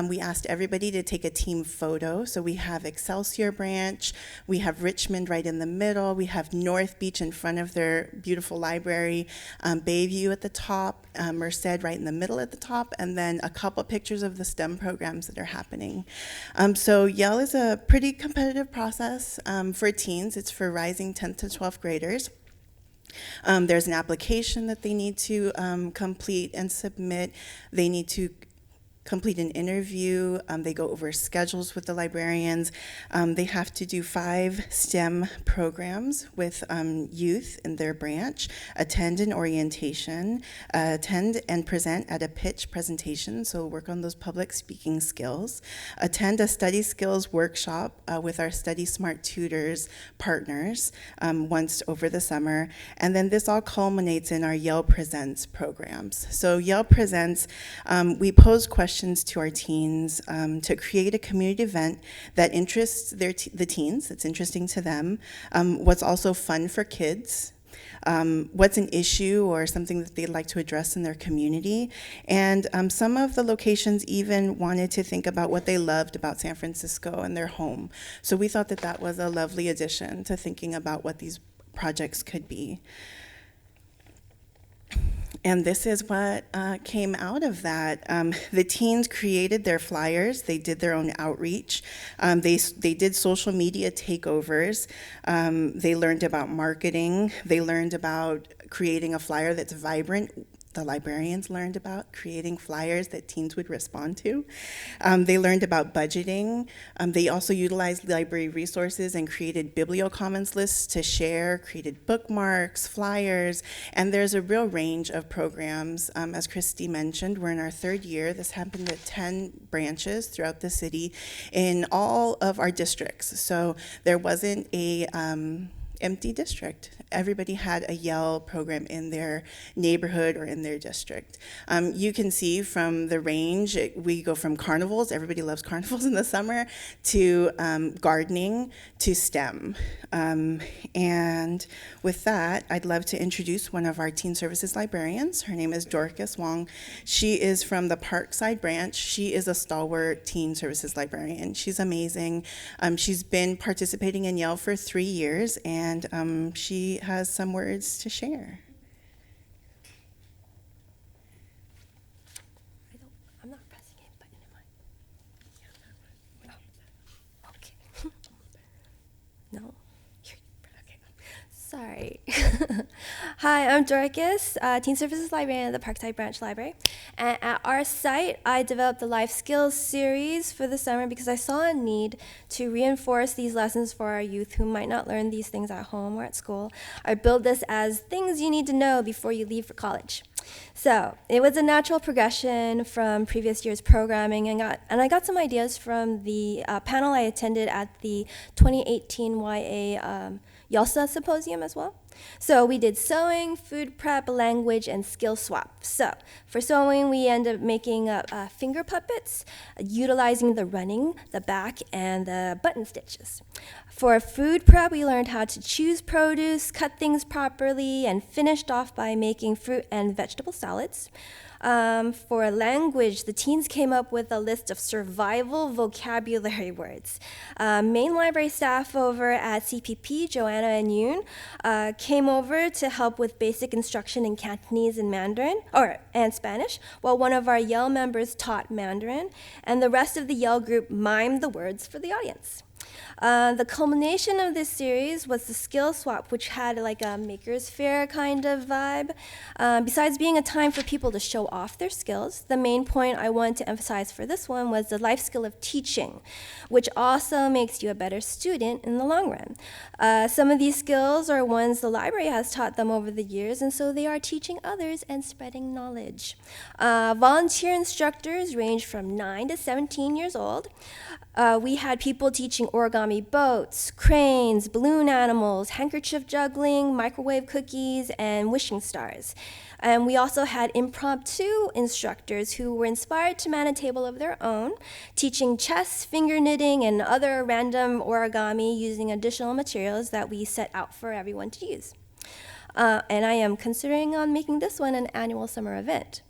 We asked everybody to take a team photo. So we have Excelsior branch, we have Richmond right in the middle, we have North Beach in front of their beautiful library, Bayview at the top, Merced right in the middle at the top, and then a couple pictures of the STEM programs that are happening. So Yell is a pretty competitive process for teens. It's for rising 10th to 12th graders. There's an application that they need to complete and submit. They need to complete an interview. They go over schedules with the librarians. They have to do 5 STEM programs with youth in their branch, attend an orientation, attend and present at a pitch presentation, so work on those public speaking skills, attend a study skills workshop with our Study Smart Tutors partners once over the summer, and then this all culminates in our Yell Presents programs. So Yell Presents, we pose questions to our teens to create a community event that interests the teens, that's interesting to them, what's also fun for kids, what's an issue or something that they'd like to address in their community. And some of the locations even wanted to think about what they loved about San Francisco and their home. So we thought that that was a lovely addition to thinking about what these projects could be. And this is what came out of that. The teens created their flyers. They did their own outreach. They did social media takeovers. They learned about marketing. They learned about creating a flyer that's vibrant. The librarians learned about creating flyers that teens would respond to. They learned about budgeting. They also utilized library resources and created bibliocommons lists to share, created bookmarks, flyers, and there's a real range of programs. As Christy mentioned, we're in our 3rd year. This happened at 10 branches throughout the city in all of our districts. So there wasn't a empty district. Everybody had a Yell program in their neighborhood or in their district. You can see from the range, we go from carnivals, everybody loves carnivals in the summer, to gardening, to STEM. And with that, I'd love to introduce one of our teen services librarians. Her name is Dorcas Wong. She is from the Parkside branch. She is a stalwart teen services librarian. She's amazing. She's been participating in Yell for 3 years, and she has some words to share. I'm not pressing it, but am I? Oh, okay. No? Okay. Sorry. Hi, I'm Dorcas, Teen Services Librarian at the Parkside Branch Library. And at our site, I developed the Life Skills series for the summer because I saw a need to reinforce these lessons for our youth who might not learn these things at home or at school, or build this as things you need to know before you leave for college. So it was a natural progression from previous year's programming, and I got some ideas from the panel I attended at the 2018 YA YALSA symposium as well. So we did sewing, food prep, language, and skill swap. So for sewing, we ended up making finger puppets, utilizing the running, the back, and the button stitches. For food prep, we learned how to choose produce, cut things properly, and finished off by making fruit and vegetable salads. For language, the teens came up with a list of survival vocabulary words. Main library staff over at CPP, Joanna and Yoon, came over to help with basic instruction in Cantonese and Mandarin, and Spanish, while one of our Yale members taught Mandarin, and the rest of the Yale group mimed the words for the audience. The culmination of this series was the skill swap, which had like a maker's fair kind of vibe. Besides being a time for people to show off their skills, the main point I wanted to emphasize for this one was the life skill of teaching, which also makes you a better student in the long run. Some of these skills are ones the library has taught them over the years, and so they are teaching others and spreading knowledge. Volunteer instructors range from 9 to 17 years old. We had people teaching origami boats, cranes, balloon animals, handkerchief juggling, microwave cookies, and wishing stars. And we also had impromptu instructors who were inspired to man a table of their own, teaching chess, finger knitting, and other random origami using additional materials that we set out for everyone to use. And I am considering on making this one an annual summer event.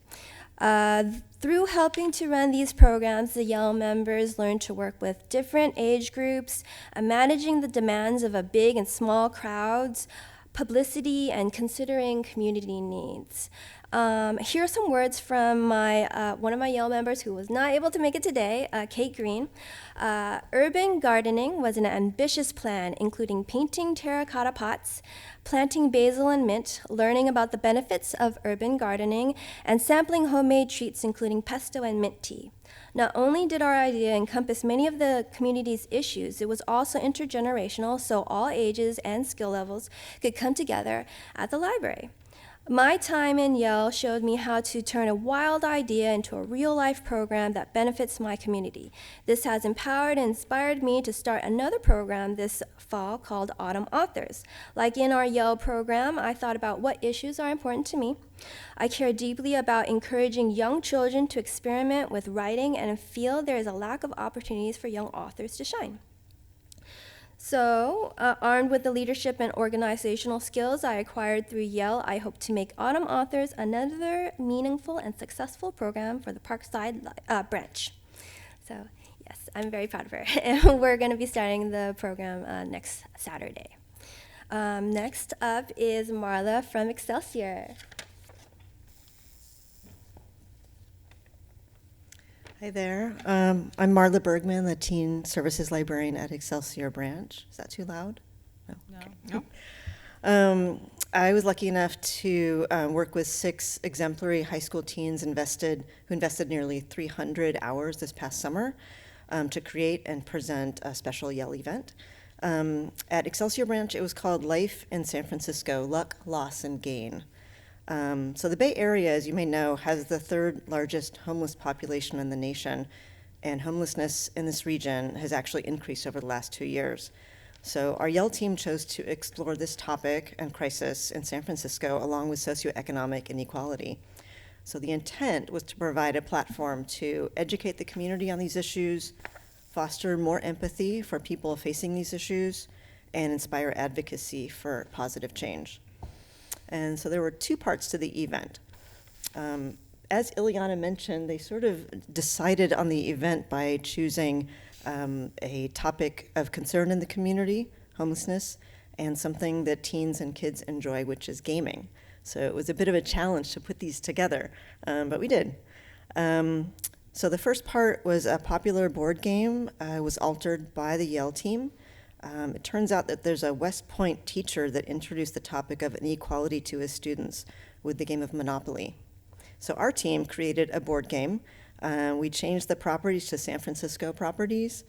Through helping to run these programs, the Yale members learned to work with different age groups, managing the demands of a big and small crowds, publicity, and considering community needs. Here are some words from one of my Yale members who was not able to make it today, Kate Green. Urban gardening was an ambitious plan, including painting terracotta pots, planting basil and mint, learning about the benefits of urban gardening, and sampling homemade treats, including pesto and mint tea. Not only did our idea encompass many of the community's issues, it was also intergenerational, so all ages and skill levels could come together at the library. My time in Yale showed me how to turn a wild idea into a real-life program that benefits my community. This has empowered and inspired me to start another program this fall called Autumn Authors. Like in our Yale program, I thought about what issues are important to me. I care deeply about encouraging young children to experiment with writing and feel there is a lack of opportunities for young authors to shine. So, armed with the leadership and organizational skills I acquired through Yale, I hope to make Autumn Authors another meaningful and successful program for the Parkside branch. So, yes, I'm very proud of her. And we're going to be starting the program next Saturday. Next up is Marla from Excelsior. Hi there. I'm Marla Bergman, the Teen Services Librarian at Excelsior Branch. Is that too loud? No. No. I was lucky enough to work with 6 exemplary high school teens who invested nearly 300 hours this past summer to create and present a special Yale event. At Excelsior Branch, it was called Life in San Francisco, Luck, Loss, and Gain. So the Bay Area, as you may know, has the 3rd largest homeless population in the nation, and homelessness in this region has actually increased over the last 2 years. So our Yale team chose to explore this topic and crisis in San Francisco along with socioeconomic inequality. So the intent was to provide a platform to educate the community on these issues, foster more empathy for people facing these issues, and inspire advocacy for positive change. And so there were 2 parts to the event. As Ileana mentioned, they sort of decided on the event by choosing a topic of concern in the community, homelessness, and something that teens and kids enjoy, which is gaming. So it was a bit of a challenge to put these together, but we did. So the first part was a popular board game. It was altered by the Yale team. It turns out that there's a West Point teacher that introduced the topic of inequality to his students with the game of Monopoly. So our team created a board game. We changed the properties to San Francisco properties,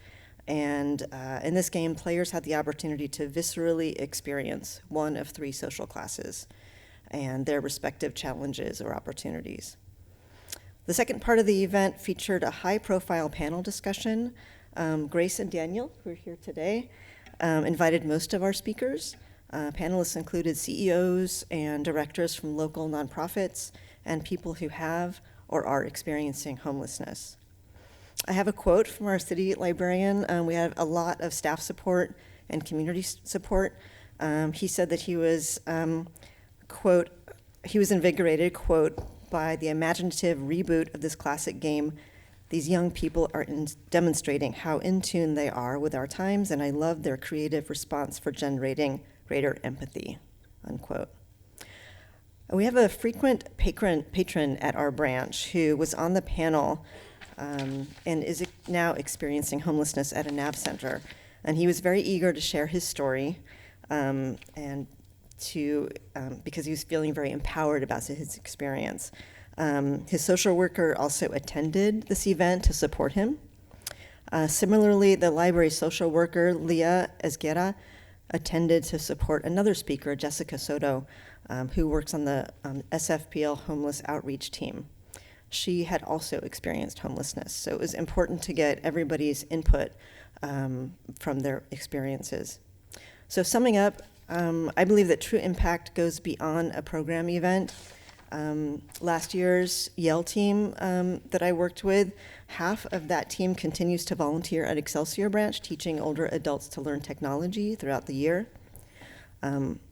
and in this game, players had the opportunity to viscerally experience one of 3 social classes. and their respective challenges or opportunities. The second part of the event featured a high-profile panel discussion. Grace and Daniel, who are here today, invited most of our speakers. Panelists included CEOs and directors from local nonprofits and people who have or are experiencing homelessness. I have a quote from our city librarian. We had a lot of staff support and community support. He said that he was, quote, he was invigorated, quote, by the imaginative reboot of this classic game. These young people are demonstrating how in tune they are with our times, and I love their creative response for generating greater empathy, unquote. We have a frequent patron at our branch who was on the panel and is now experiencing homelessness at a NAV center. And he was very eager to share his story because he was feeling very empowered about his experience. His social worker also attended this event to support him. Similarly, the library social worker, Leah Esguerra, attended to support another speaker, Jessica Soto, who works on the SFPL homeless outreach team. She had also experienced homelessness, so it was important to get everybody's input from their experiences. So summing up, I believe that true impact goes beyond a program event. Last year's Yale team that I worked with, half of that team continues to volunteer at Excelsior branch, teaching older adults to learn technology throughout the year.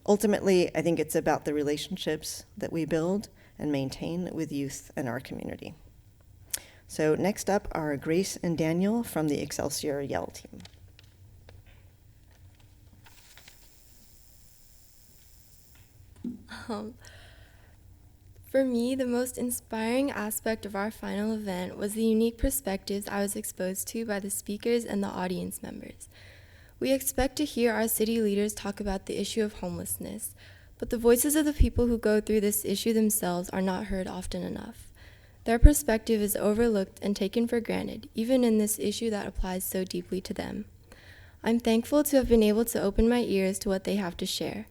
Ultimately, I think it's about the relationships that we build and maintain with youth in our community. So next up are Grace and Daniel from the Excelsior Yale team. For me, the most inspiring aspect of our final event was the unique perspectives I was exposed to by the speakers and the audience members. We expect to hear our city leaders talk about the issue of homelessness, but the voices of the people who go through this issue themselves are not heard often enough. Their perspective is overlooked and taken for granted, even in this issue that applies so deeply to them. I'm thankful to have been able to open my ears to what they have to share.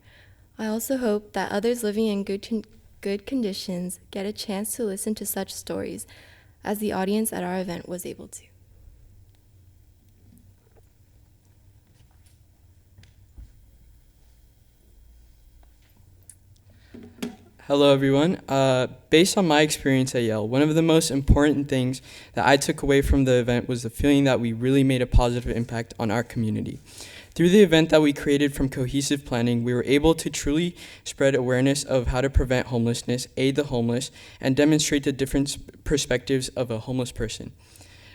I also hope that others living in good conditions get a chance to listen to such stories as the audience at our event was able to. Hello, everyone. Based on my experience at Yale, one of the most important things that I took away from the event was the feeling that we really made a positive impact on our community. Through the event that we created from cohesive planning, we were able to truly spread awareness of how to prevent homelessness, aid the homeless, and demonstrate the different perspectives of a homeless person.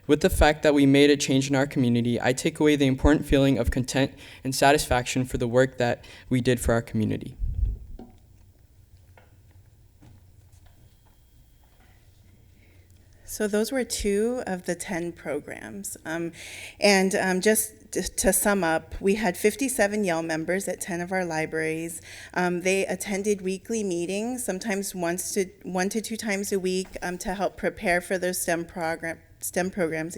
With the fact that we made a change in our community, I take away the important feeling of content and satisfaction for the work that we did for our community. So those were 2 of the 10 programs. Just to sum up, we had 57 Yale members at 10 of our libraries. They attended weekly meetings, sometimes 1 to 2 times a week, to help prepare for those STEM programs,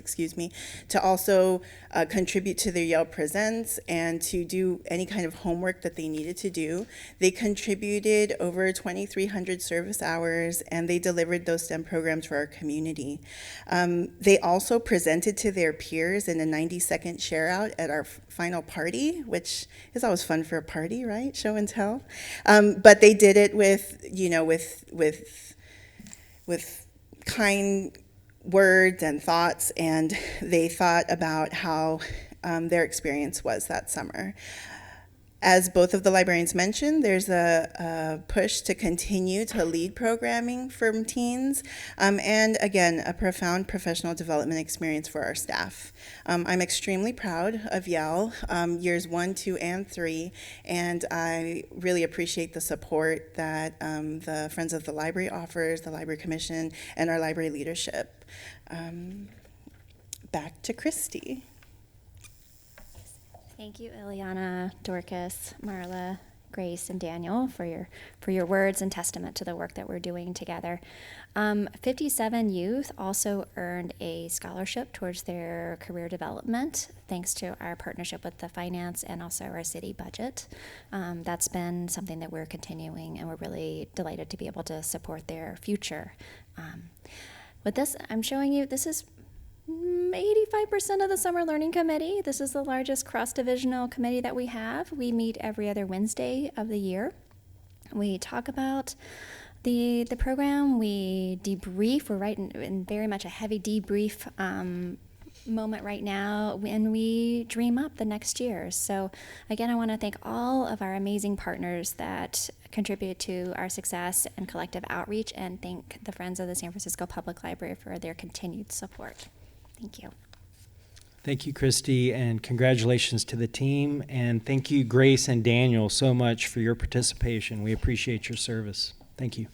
to also contribute to their Yale Presents and to do any kind of homework that they needed to do. They contributed over 2,300 service hours, and they delivered those STEM programs for our community. They also presented to their peers in a 90-second share out at our final party, which is always fun for a party, right? Show and tell. But they did it with kind words and thoughts, and they thought about how their experience was that summer. As both of the librarians mentioned, there's a push to continue to lead programming for teens, and again, a profound professional development experience for our staff. I'm extremely proud of Yale, years 1, 2, and 3, and I really appreciate the support that the Friends of the Library offers, the Library Commission, and our library leadership. Back to Christy. Thank you, Ileana, Dorcas, Marla, Grace and Daniel, for your words and testament to the work that we're doing together. 57 youth also earned a scholarship towards their career development, thanks to our partnership with the finance and also our city budget. That's been something that we're continuing, and we're really delighted to be able to support their future. With this, I'm showing you, this is 85% of the Summer Learning Committee. This is the largest cross-divisional committee that we have. We meet every other Wednesday of the year. We talk about the program. We debrief. We're right in very much a heavy debrief moment right now, and we dream up the next year. So again, I want to thank all of our amazing partners that contribute to our success and collective outreach, and thank the Friends of the San Francisco Public Library for their continued support. Thank you. Thank you, Christy, and congratulations to the team. And thank you, Grace and Daniel, so much for your participation. We appreciate your service. Thank you.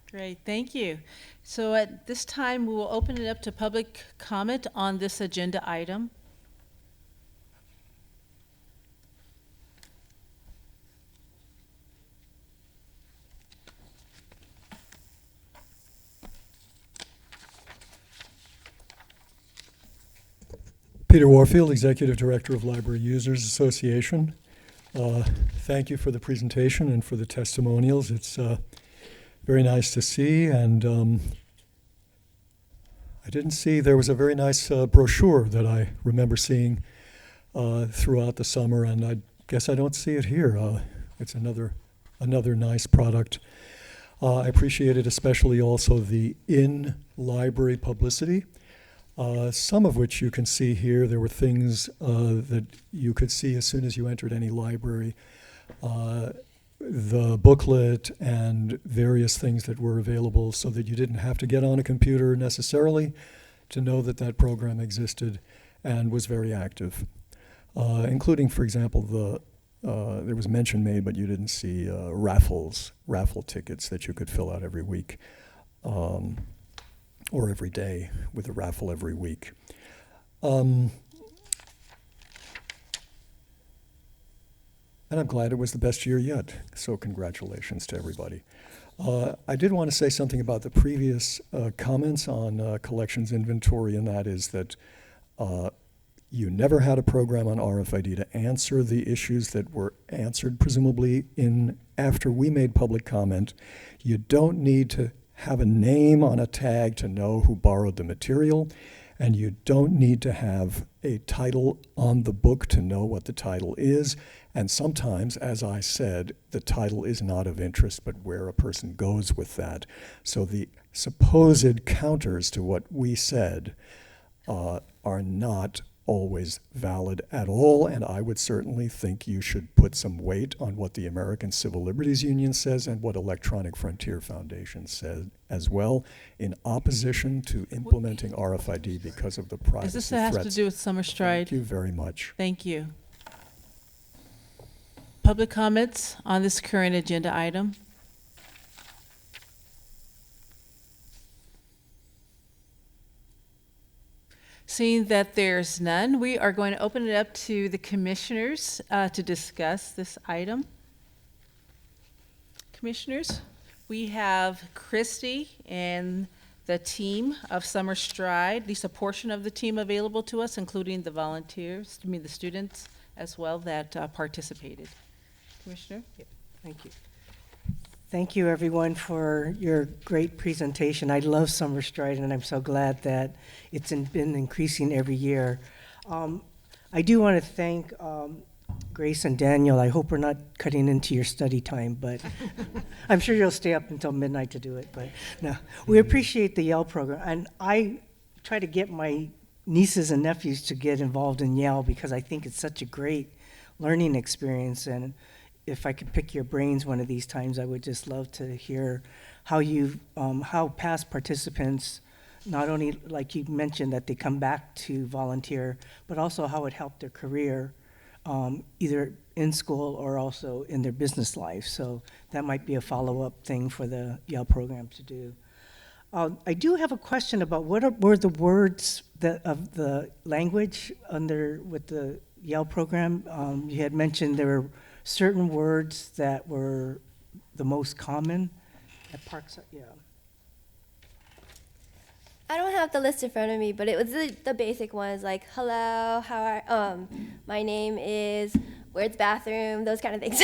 Great, thank you. So at this time, we will open it up to public comment on this agenda item. Peter Warfield, Executive Director of Library Users Association. Thank you for the presentation and for the testimonials. It's very nice to see, and I didn't see, there was a very nice brochure that I remember seeing throughout the summer, and I guess I don't see it here. It's another nice product. I appreciated especially also the in-library publicity. Some of which you can see here. There were things that you could see as soon as you entered any library. The booklet and various things that were available so that you didn't have to get on a computer necessarily to know that that program existed and was very active. Including, for example, there was mention made, but you didn't see raffle tickets that you could fill out every week. Or every day, with a raffle every week. And I'm glad it was the best year yet, so congratulations to everybody. I did want to say something about the previous comments on collections inventory, and that is that you never had a program on RFID to answer the issues that were answered, presumably, after we made public comment. You don't need to have a name on a tag to know who borrowed the material, and you don't need to have a title on the book to know what the title is. And sometimes, as I said, the title is not of interest, but where a person goes with that. So the supposed counters to what we said are not always valid at all, and I would certainly think you should put some weight on what the American Civil Liberties Union says and what Electronic Frontier Foundation said as well, in opposition to implementing RFID because of the privacy Is this has threats. to do with Summer Stride? Thank you very much. Thank you. Public comments on this current agenda item? Seeing that there's none, we are going to open it up to the commissioners to discuss this item. Commissioners, we have Christy and the team of Summer Stride, at least a portion of the team available to us, including the volunteers, the students as well that participated. Commissioner? Yeah, thank you. Thank you, everyone, for your great presentation. I love Summer Stride, and I'm so glad that it's been increasing every year. I do want to thank Grace and Daniel. I hope we're not cutting into your study time, but I'm sure you'll stay up until midnight to do it. But no, we appreciate the Yale program, and I try to get my nieces and nephews to get involved in Yale because I think it's such a great learning experience. And if I could pick your brains one of these times, I would just love to hear how past participants, not only like you mentioned that they come back to volunteer, but also how it helped their career, either in school or also in their business life. So that might be a follow-up thing for the Yale program to do. I do have a question about were the words of the language with the Yale program. You had mentioned there were certain words that were the most common at Parkside? Yeah. I don't have the list in front of me, but it was the basic ones like hello, how are my name is, where's bathroom, those kind of things.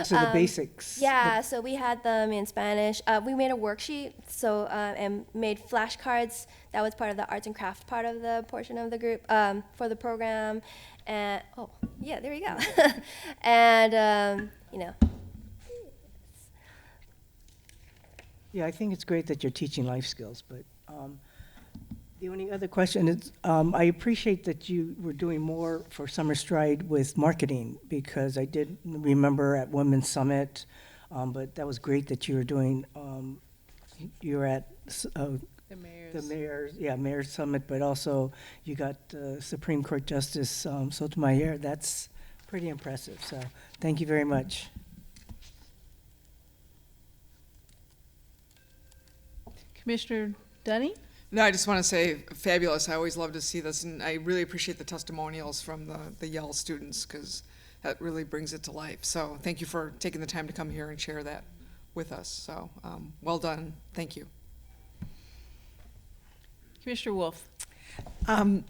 So the basics. Yeah, so we had them in Spanish. We made a worksheet, so and made flashcards. That was part of the arts and craft part of the portion of the group for the program. And oh, yeah, there you go. And you know. Yeah, I think it's great that you're teaching life skills, but the only other question is, I appreciate that you were doing more for Summer Stride with marketing, because I did remember at Women's Summit, but that was great that you were doing, you were at the Mayor's Summit, but also you got Supreme Court Justice Sotomayor. That's pretty impressive, so thank you very much. Commissioner Dunning? No, I just want to say fabulous. I always love to see this, and I really appreciate the testimonials from the Yale students, because that really brings it to life. So thank you for taking the time to come here and share that with us. So well done. Thank you. Commissioner Wolf? I'm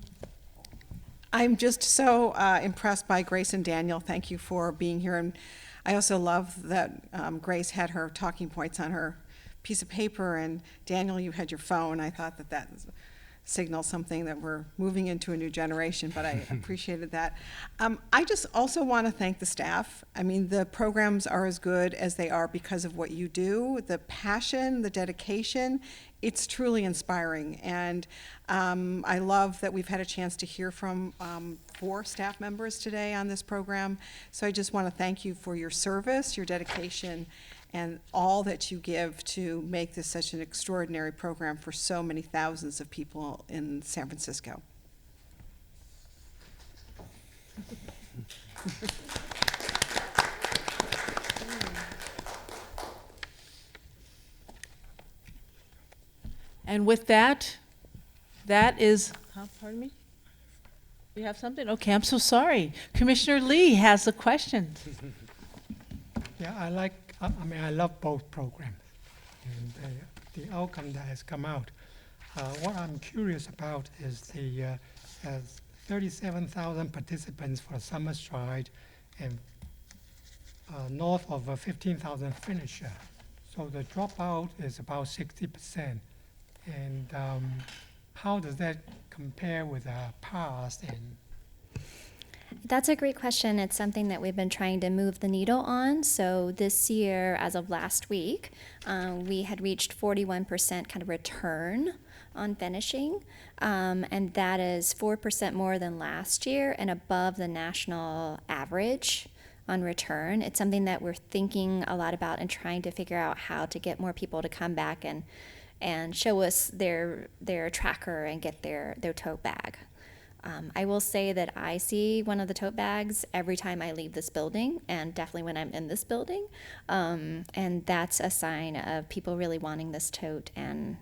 just so impressed by Grace and Daniel. Thank you for being here. And I also love that Grace had her talking points on her piece of paper, and Daniel, you had your phone. I thought that signals something that we're moving into a new generation, but I appreciated that. I just also want to thank the staff. I mean, the programs are as good as they are because of what you do, the passion, the dedication. It's truly inspiring, and I love that we've had a chance to hear from 4 staff members today on this program. So I just want to thank you for your service, your dedication, and all that you give to make this such an extraordinary program for so many thousands of people in San Francisco. And with that, that is, pardon me? You have something? Okay, I'm so sorry. Commissioner Lee has a question. Yeah, I love both programs and the outcome that has come out. What I'm curious about is the 37,000 participants for Summer Stride and north of 15,000 finisher. So the dropout is about 60%. And how does that compare with past? And That's a great question. It's something that we've been trying to move the needle on. So this year, as of last week, we had reached 41% kind of return on finishing, and that is 4% more than last year and above the national average on return. It's something that we're thinking a lot about and trying to figure out how to get more people to come back and show us their tracker and get their tote bag. I will say that I see one of the tote bags every time I leave this building, and definitely when I'm in this building, and that's a sign of people really wanting this tote, and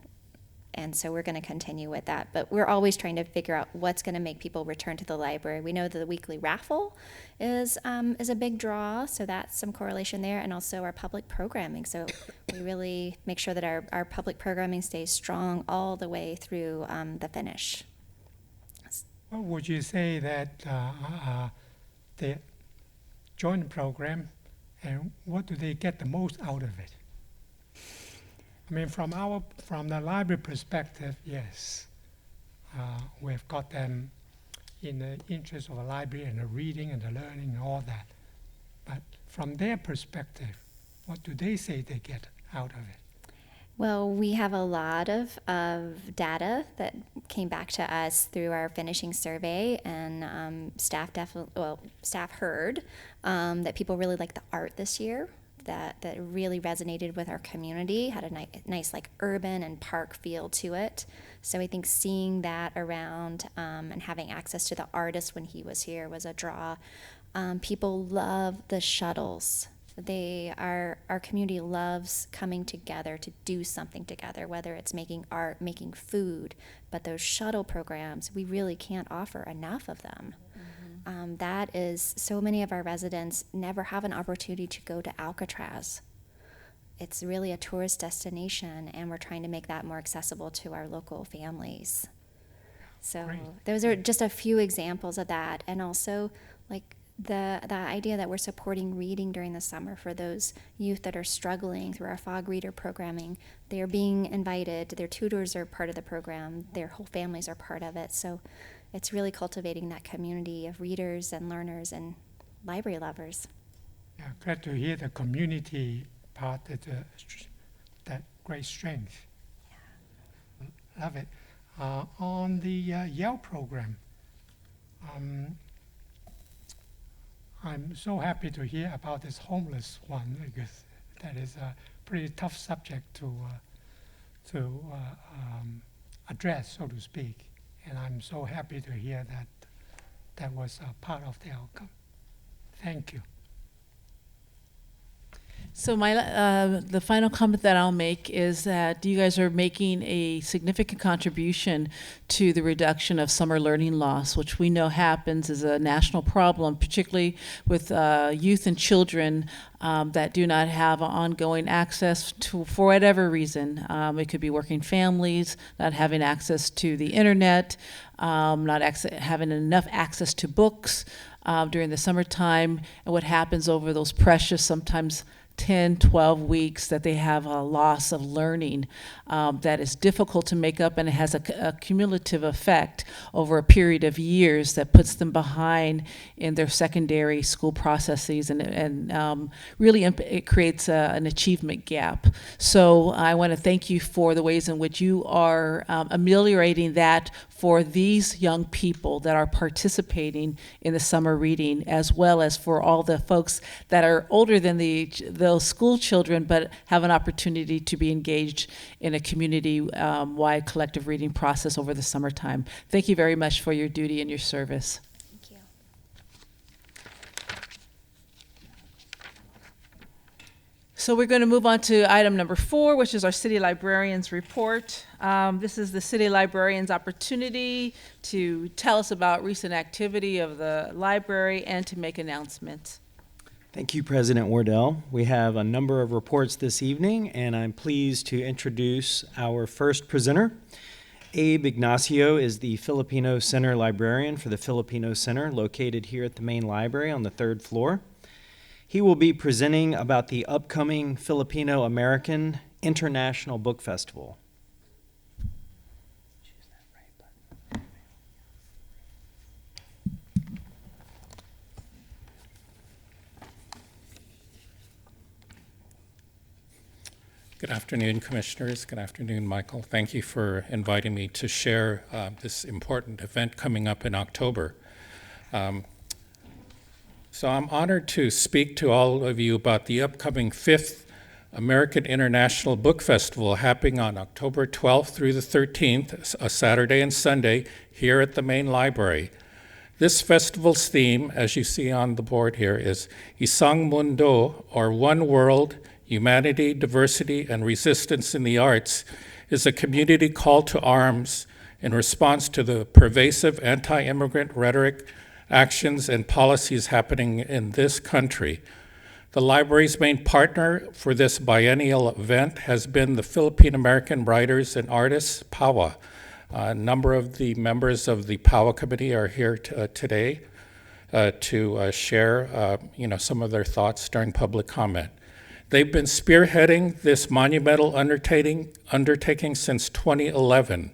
so we're going to continue with that. But we're always trying to figure out what's going to make people return to the library. We know that the weekly raffle is a big draw, so that's some correlation there, and also our public programming. So we really make sure that our public programming stays strong all the way through the finish. what would you say that they join the program, and what do they get the most out of it? I mean, from the library perspective, yes, we've got them in the interest of the library and the reading and the learning and all that. But from their perspective, what do they say they get out of it? Well, we have a lot of data that came back to us through our finishing survey, and staff heard that people really like the art this year. That really resonated with our community, had a nice like urban and park feel to it. So I think seeing that around and having access to the artist when he was here was a draw. People love the shuttles. Our community loves coming together to do something together, whether it's making art, making food, but those shuttle programs, we really can't offer enough of them. That is, so many of our residents never have an opportunity to go to Alcatraz. It's really a tourist destination, and we're trying to make that more accessible to our local families. So those are just a few examples of that. And also, like, the idea that we're supporting reading during the summer for those youth that are struggling through our FOG reader programming. They're being invited, their tutors are part of the program, their whole families are part of it. So it's really cultivating that community of readers and learners and library lovers. Yeah, glad to hear the community part, that great strength. Yeah. Love it. On the Yale program, I'm so happy to hear about this homeless one, because that is a pretty tough subject to address, so to speak. And I'm so happy to hear that that was a part of the outcome. Thank you. So the final comment that I'll make is that you guys are making a significant contribution to the reduction of summer learning loss, which we know happens as a national problem, particularly with youth and children that do not have ongoing access to, for whatever reason. It could be working families, not having access to the internet, not having enough access to books during the summertime, and what happens over those precious, sometimes 10, 12 weeks that they have a loss of learning that is difficult to make up, and it has a cumulative effect over a period of years that puts them behind in their secondary school processes, and really it creates an achievement gap. So I want to thank you for the ways in which you are ameliorating that for these young people that are participating in the summer reading, as well as for all the folks that are older than those school children, but have an opportunity to be engaged in a community-wide collective reading process over the summertime. Thank you very much for your duty and your service. Thank you. So we're going to move on to item number 4, which is our city librarian's report. This is the city librarian's opportunity to tell us about recent activity of the library and to make announcements. Thank you, President Wardell. We have a number of reports this evening, and I'm pleased to introduce our first presenter. Abe Ignacio is the Filipino Center librarian for the Filipino Center, located here at the main library on the 3rd floor. He will be presenting about the upcoming Filipino American International Book Festival. Good afternoon, Commissioners. Good afternoon, Michael. Thank you for inviting me to share this important event coming up in October. So I'm honored to speak to all of you about the upcoming 5th American International Book Festival happening on October 12th through the 13th, a Saturday and Sunday, here at the main library. This festival's theme, as you see on the board here, is Isang Mundo, or One World, Humanity, Diversity, and Resistance in the Arts, is a community call to arms in response to the pervasive anti-immigrant rhetoric, actions, and policies happening in this country. The library's main partner for this biennial event has been the Philippine American Writers and Artists, PAWA. A number of the members of the PAWA committee are here today to share some of their thoughts during public comment. They've been spearheading this monumental undertaking since 2011.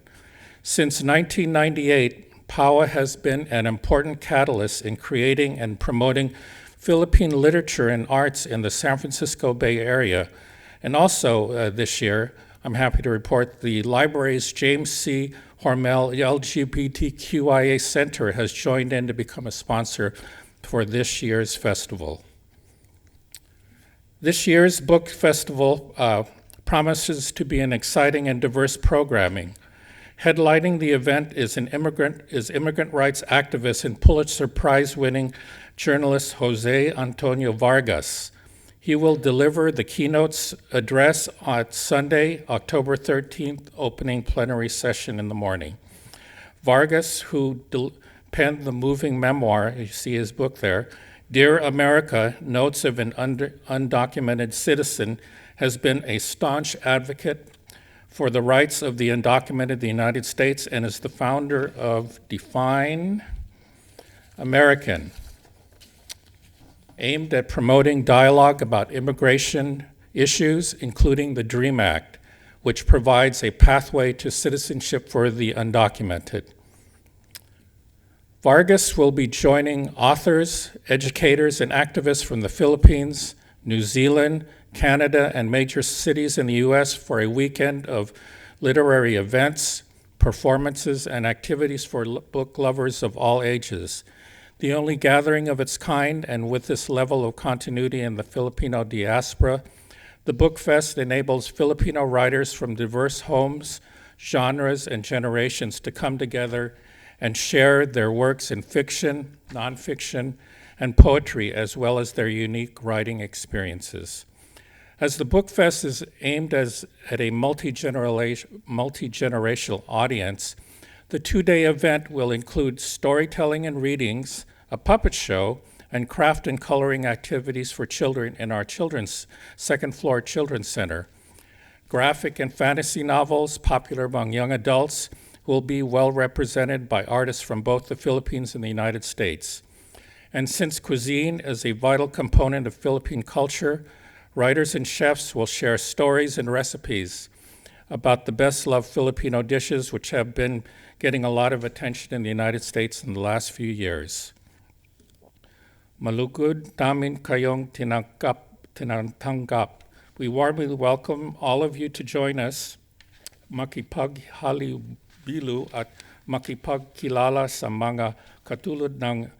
Since 1998, PAWA has been an important catalyst in creating and promoting Philippine literature and arts in the San Francisco Bay Area. And also this year, I'm happy to report the library's James C. Hormel LGBTQIA Center has joined in to become a sponsor for this year's festival. This year's book festival promises to be an exciting and diverse programming. Headlining the event is immigrant rights activist and Pulitzer Prize-winning journalist Jose Antonio Vargas. He will deliver the keynote address on Sunday, October 13th, opening plenary session in the morning. Vargas, who penned the moving memoir, you see his book there, Dear America, Notes of an Undocumented Citizen, has been a staunch advocate for the rights of the undocumented in the United States and is the founder of Define American, aimed at promoting dialogue about immigration issues, including the DREAM Act, which provides a pathway to citizenship for the undocumented. Vargas will be joining authors, educators, and activists from the Philippines, New Zealand, Canada, and major cities in the U.S. for a weekend of literary events, performances, and activities for book lovers of all ages. The only gathering of its kind, and with this level of continuity in the Filipino diaspora, the Book Fest enables Filipino writers from diverse homes, genres, and generations to come together and share their works in fiction, nonfiction, and poetry, as well as their unique writing experiences. As the Book Fest is aimed at a multi-generational audience, the two-day event will include storytelling and readings, a puppet show, and craft and coloring activities for children in our children's second-floor children's center. Graphic and fantasy novels popular among young adults will be well represented by artists from both the Philippines and the United States. And since cuisine is a vital component of Philippine culture, writers and chefs will share stories and recipes about the best-loved Filipino dishes, which have been getting a lot of attention in the United States in the last few years. Malugod namin kayong tinanggap. We warmly welcome all of you to join us, makipaghalubilo at makipagkilala sa mga katulad ng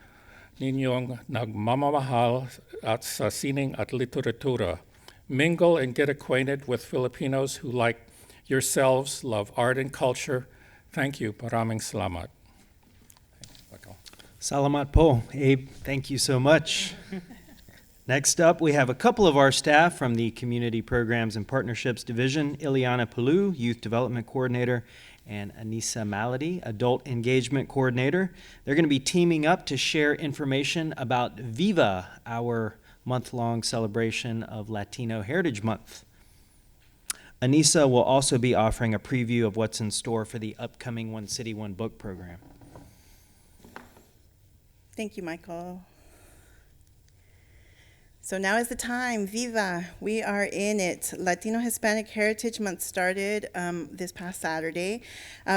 ninyong nagmamahal at sa sining at literatura. Mingle and get acquainted with Filipinos who, like yourselves, love art and culture. Thank you. Maraming salamat. Salamat po. Abe, thank you so much. Next up, we have a couple of our staff from the Community Programs and Partnerships Division, Ileana Palou, Youth Development Coordinator, and Anissa Malady, Adult Engagement Coordinator. They're going to be teaming up to share information about Viva, our month-long celebration of Latino Heritage Month. Anissa will also be offering a preview of what's in store for the upcoming One City, One Book program. Thank you, Michael. So now is the time. Viva, we are in it. Latino Hispanic Heritage Month started this past Saturday.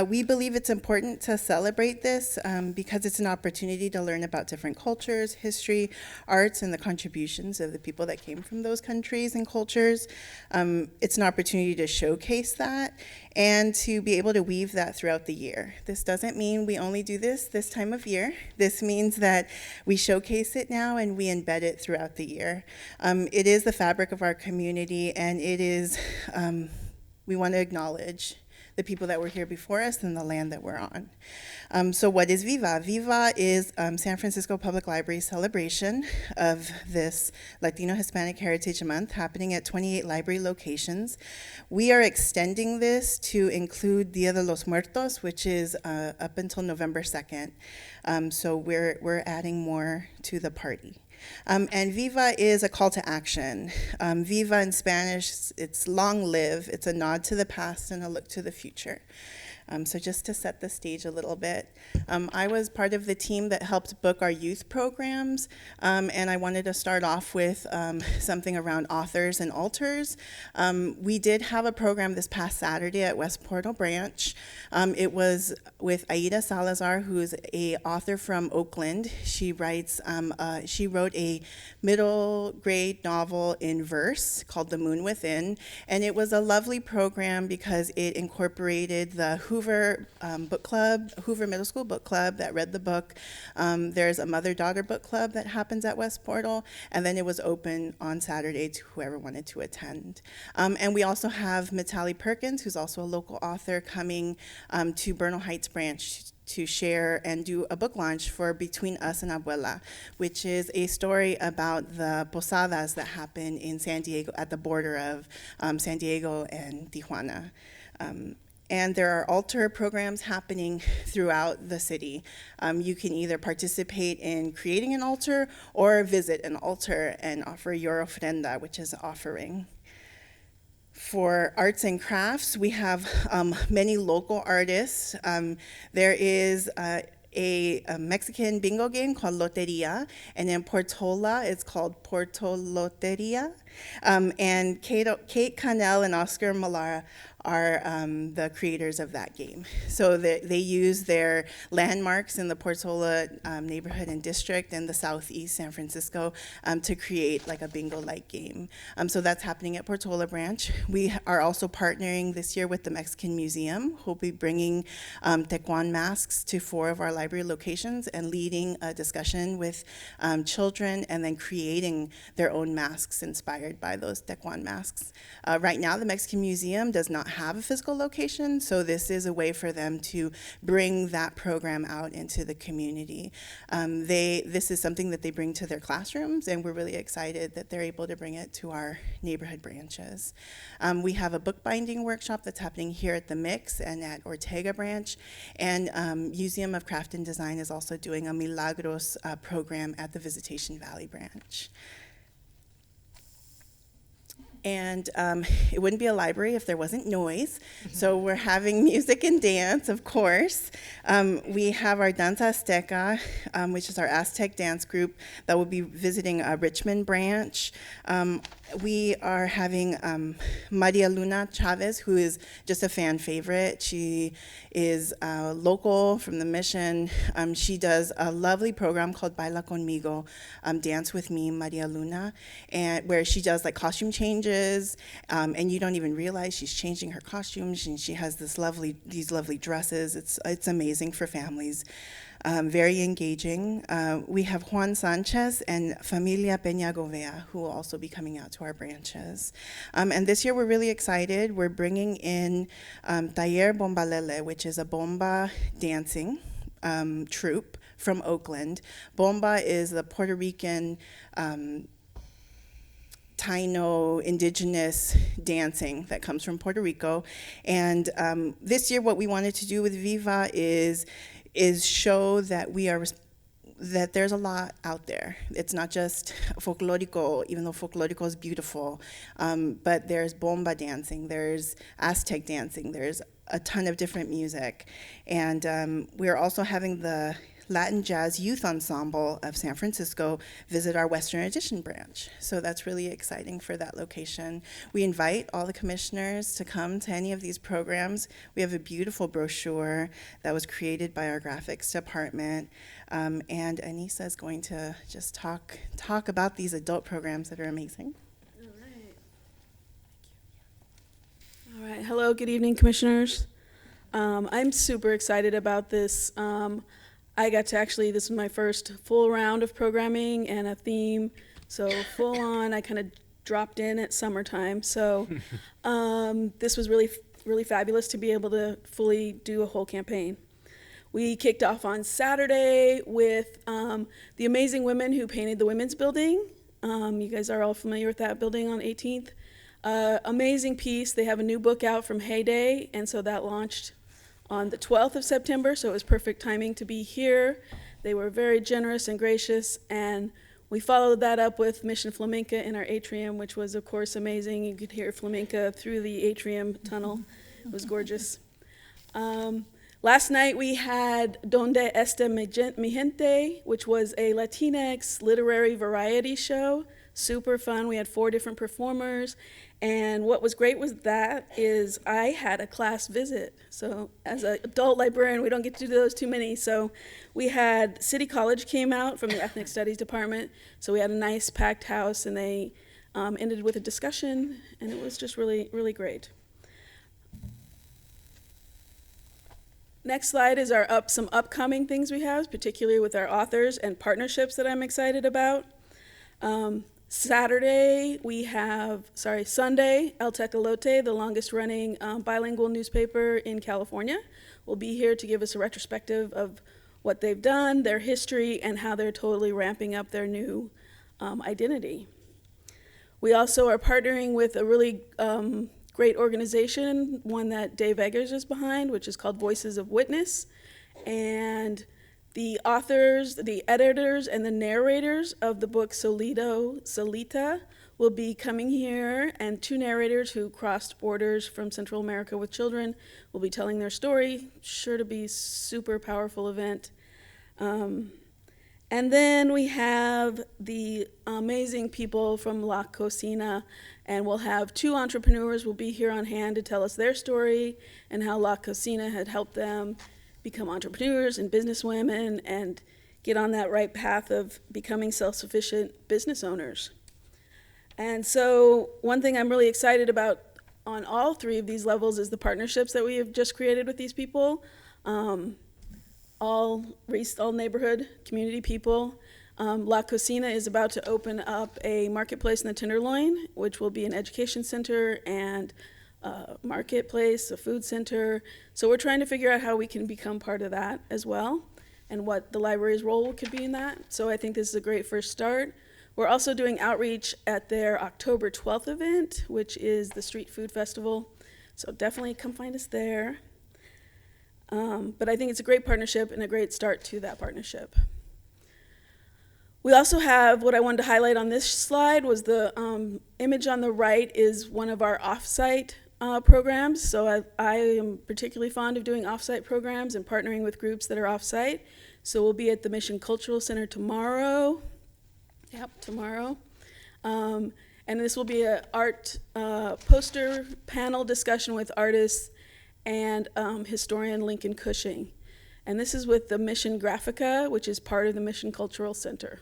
We believe it's important to celebrate this because it's an opportunity to learn about different cultures, history, arts, and the contributions of the people that came from those countries and cultures. It's an opportunity to showcase that and to be able to weave that throughout the year. This doesn't mean we only do this time of year. This means that we showcase it now and we embed it throughout the year. It is the fabric of our community, and it is, we want to acknowledge the people that were here before us and the land that we're on. So what is Viva? Viva is San Francisco Public Library's celebration of this Latino Hispanic Heritage Month happening at 28 library locations. We are extending this to include Dia de los Muertos, which is up until November 2nd. So we're adding more to the party. And Viva is a call to action. Viva in Spanish, it's long live. It's a nod to the past and a look to the future. So just to set the stage a little bit, I was part of the team that helped book our youth programs, and I wanted to start off with something around authors and altars. We did have a program this past Saturday at West Portal Branch. It was with Aida Salazar, who's an author from Oakland. She wrote a middle grade novel in verse called The Moon Within, and it was a lovely program because it incorporated the Hoover Book Club, Hoover Middle School Book Club that read the book. There's a mother-daughter book club that happens at West Portal, and then it was open on Saturday to whoever wanted to attend. And we also have Mitali Perkins, who's also a local author, coming to Bernal Heights Branch to share and do a book launch for Between Us and Abuela, which is a story about the posadas that happen in San Diego, at the border of San Diego and Tijuana. And there are altar programs happening throughout the city. You can either participate in creating an altar or visit an altar and offer your ofrenda, which is offering. For arts and crafts, we have many local artists. There is a Mexican bingo game called Loteria, and in Portola, it's called Porto Loteria. And Kate Cannell and Oscar Malara are the creators of that game. So they use their landmarks in the Portola neighborhood and district in the southeast San Francisco to create like a bingo-like game. So that's happening at Portola branch. We are also partnering this year with the Mexican Museum, who'll be bringing Tecuan masks to 4 of our library locations and leading a discussion with children and then creating their own masks inspired by those Tecuan masks. Right now, the Mexican Museum does not have a physical location, so this is a way for them to bring that program out into the community. This is something that they bring to their classrooms, and we're really excited that they're able to bring it to our neighborhood branches. We have a bookbinding workshop that's happening here at the Mix and at Ortega branch, and Museum of Craft and Design is also doing a Milagros program at the Visitation Valley branch. And it wouldn't be a library if there wasn't noise. So we're having music and dance, of course. We have our Danza Azteca, which is our Aztec dance group that will be visiting Richmond branch. We are having Maria Luna Chavez, who is just a fan favorite. She is local from the Mission. She does a lovely program called Baila Conmigo, Dance With Me, Maria Luna, and where she does like costume changes, and you don't even realize she's changing her costumes, and she has these lovely dresses. It's amazing for families. Very engaging. We have Juan Sanchez and Familia Peña Govea, who will also be coming out to our branches. And this year we're really excited. We're bringing in Taller Bombalele, which is a bomba dancing troupe from Oakland. Bomba is the Puerto Rican Taino indigenous dancing that comes from Puerto Rico. And this year what we wanted to do with Viva is show that that there's a lot out there. It's not just folklorico, even though folklorico is beautiful, but there's bomba dancing, there's Aztec dancing, there's a ton of different music. And we're also having the Latin Jazz Youth Ensemble of San Francisco visit our Western Addition branch. So that's really exciting for that location. We invite all the commissioners to come to any of these programs. We have a beautiful brochure that was created by our graphics department. And Anissa is going to just talk about these adult programs that are amazing. All right. Hello, good evening, commissioners. I'm super excited about this. I got to this is my first full round of programming and a theme, so full on. I kind of dropped in at summertime, so this was really fabulous to be able to fully do a whole campaign. We kicked off on Saturday with the amazing women who painted the Women's Building. You guys are all familiar with that building on 18th. Amazing piece. They have a new book out from Heyday, and so that launched on the 12th of September, so it was perfect timing to be here. They were very generous and gracious, and we followed that up with Mission Flamenca in our atrium, which was, of course, amazing. You could hear flamenca through the atrium tunnel. It was gorgeous. Last night we had Donde Está Mi Gente, which was a Latinx literary variety show. Super fun. We had 4 different performers. And what was great was I had a class visit. So as an adult librarian, we don't get to do those too many. So we had City College came out from the Ethnic Studies Department. So we had a nice packed house, and they ended with a discussion, and it was just really, really great. Next slide is some upcoming things we have, particularly with our authors and partnerships that I'm excited about. Sunday, El Tecolote, the longest running bilingual newspaper in California, will be here to give us a retrospective of what they've done, their history, and how they're totally ramping up their new identity. We also are partnering with a really great organization, one that Dave Eggers is behind, which is called Voices of Witness. And the authors, the editors, and the narrators of the book Solita will be coming here, and 2 narrators who crossed borders from Central America with children will be telling their story. Sure to be super powerful event. And then we have the amazing people from La Cocina, and we'll have 2 entrepreneurs will be here on hand to tell us their story and how La Cocina had helped them become entrepreneurs and businesswomen and get on that right path of becoming self-sufficient business owners. And so one thing I'm really excited about on all 3 of these levels is the partnerships that we have just created with these people. All race, all neighborhood, community people. La Cocina is about to open up a marketplace in the Tenderloin, which will be an education center and a marketplace, a food center. So we're trying to figure out how we can become part of that as well and what the library's role could be in that. So I think this is a great first start. We're also doing outreach at their October 12th event, which is the Street Food Festival. So definitely come find us there. But I think it's a great partnership and a great start to that partnership. We also have, what I wanted to highlight on this slide was the image on the right is one of our off-site programs. So I am particularly fond of doing off-site programs and partnering with groups that are off-site. So we'll be at the Mission Cultural Center tomorrow. Yep, tomorrow. And this will be an art poster panel discussion with artists and historian Lincoln Cushing. And this is with the Mission Graphica, which is part of the Mission Cultural Center.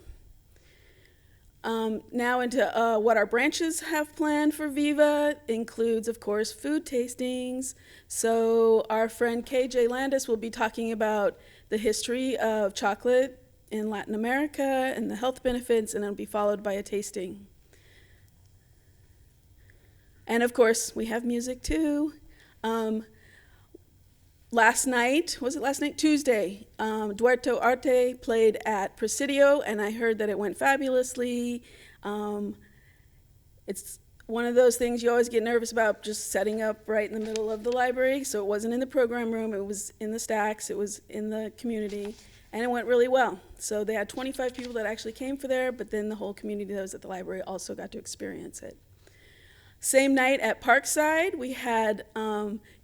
Now into what our branches have planned for Viva includes, of course, food tastings. So our friend KJ Landis will be talking about the history of chocolate in Latin America and the health benefits, and it'll be followed by a tasting. And of course, we have music too. Last night, was it last night? Tuesday, Duerto Arte played at Presidio, and I heard that it went fabulously. It's one of those things you always get nervous about, just setting up right in the middle of the library. So it wasn't in the program room, it was in the stacks, it was in the community, and it went really well. So they had 25 people that actually came for there, but then the whole community that was at the library also got to experience it. Same night at Parkside, we had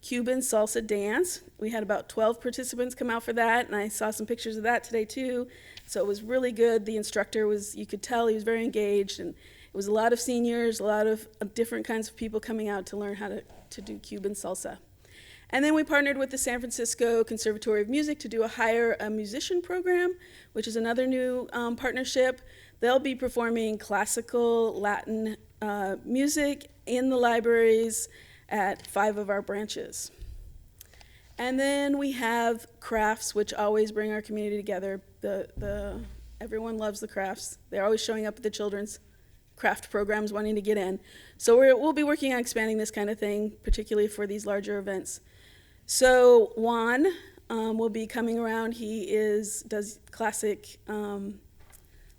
Cuban salsa dance. We had about 12 participants come out for that, and I saw some pictures of that today too. So it was really good. The instructor was, you could tell he was very engaged, and it was a lot of seniors, a lot of different kinds of people coming out to learn how to do Cuban salsa. And then we partnered with the San Francisco Conservatory of Music to hire a musician program, which is another new partnership. They'll be performing classical Latin music in the libraries at 5 of our branches. And then we have crafts, which always bring our community together. Everyone loves the crafts. They're always showing up at the children's craft programs wanting to get in. So we'll be working on expanding this kind of thing, particularly for these larger events. So Juan will be coming around. He does classic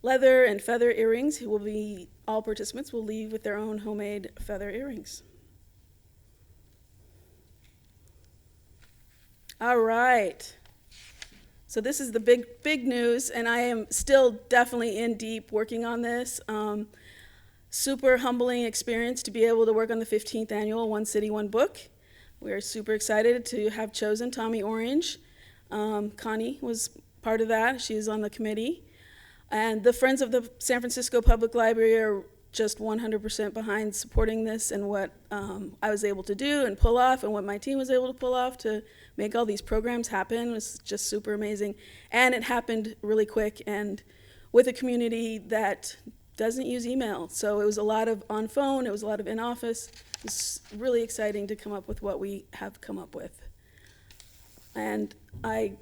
leather and feather earrings. All participants will leave with their own homemade feather earrings. All right. So this is the big news, and I am still definitely in deep working on this. Super humbling experience to be able to work on the 15th annual One City, One Book. We are super excited to have chosen Tommy Orange. Connie was part of that. She's on the committee. And the Friends of the San Francisco Public Library are just 100% behind supporting this and what I was able to do and pull off and what my team was able to pull off to make all these programs happen. It was just super amazing. And it happened really quick and with a community that doesn't use email. So it was a lot of on phone, it was a lot of in office. It's really exciting to come up with what we have come up with. And I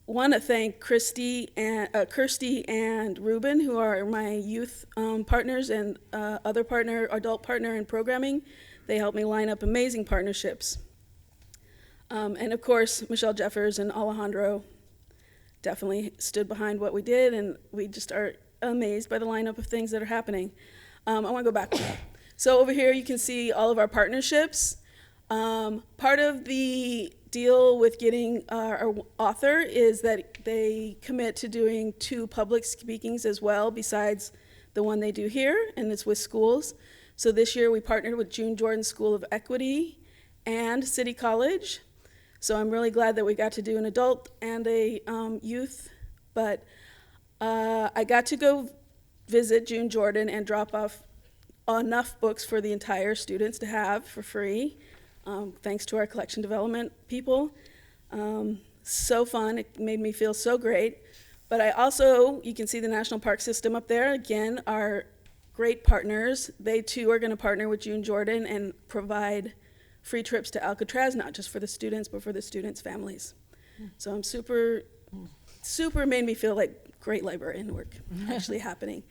want to thank Kirsty and Ruben, who are my youth partners and adult partner in programming. They helped me line up amazing partnerships. And of course, Michelle Jeffers and Alejandro definitely stood behind what we did, and we just are amazed by the lineup of things that are happening. I want to go back. So over here you can see all of our partnerships. Part of the deal with getting our author is that they commit to doing 2 public speakings as well, besides the one they do here, and it's with schools. So this year we partnered with June Jordan School of Equity and City College. So I'm really glad that we got to do an adult and a youth, but I got to go visit June Jordan and drop off enough books for the entire students to have for free, thanks to our collection development people. So fun, it made me feel so great. But I also, you can see the National Park System up there, again, our great partners. They too are gonna partner with June Jordan and provide free trips to Alcatraz, not just for the students, but for the students' families. So I'm super made me feel like great librarian work actually happening.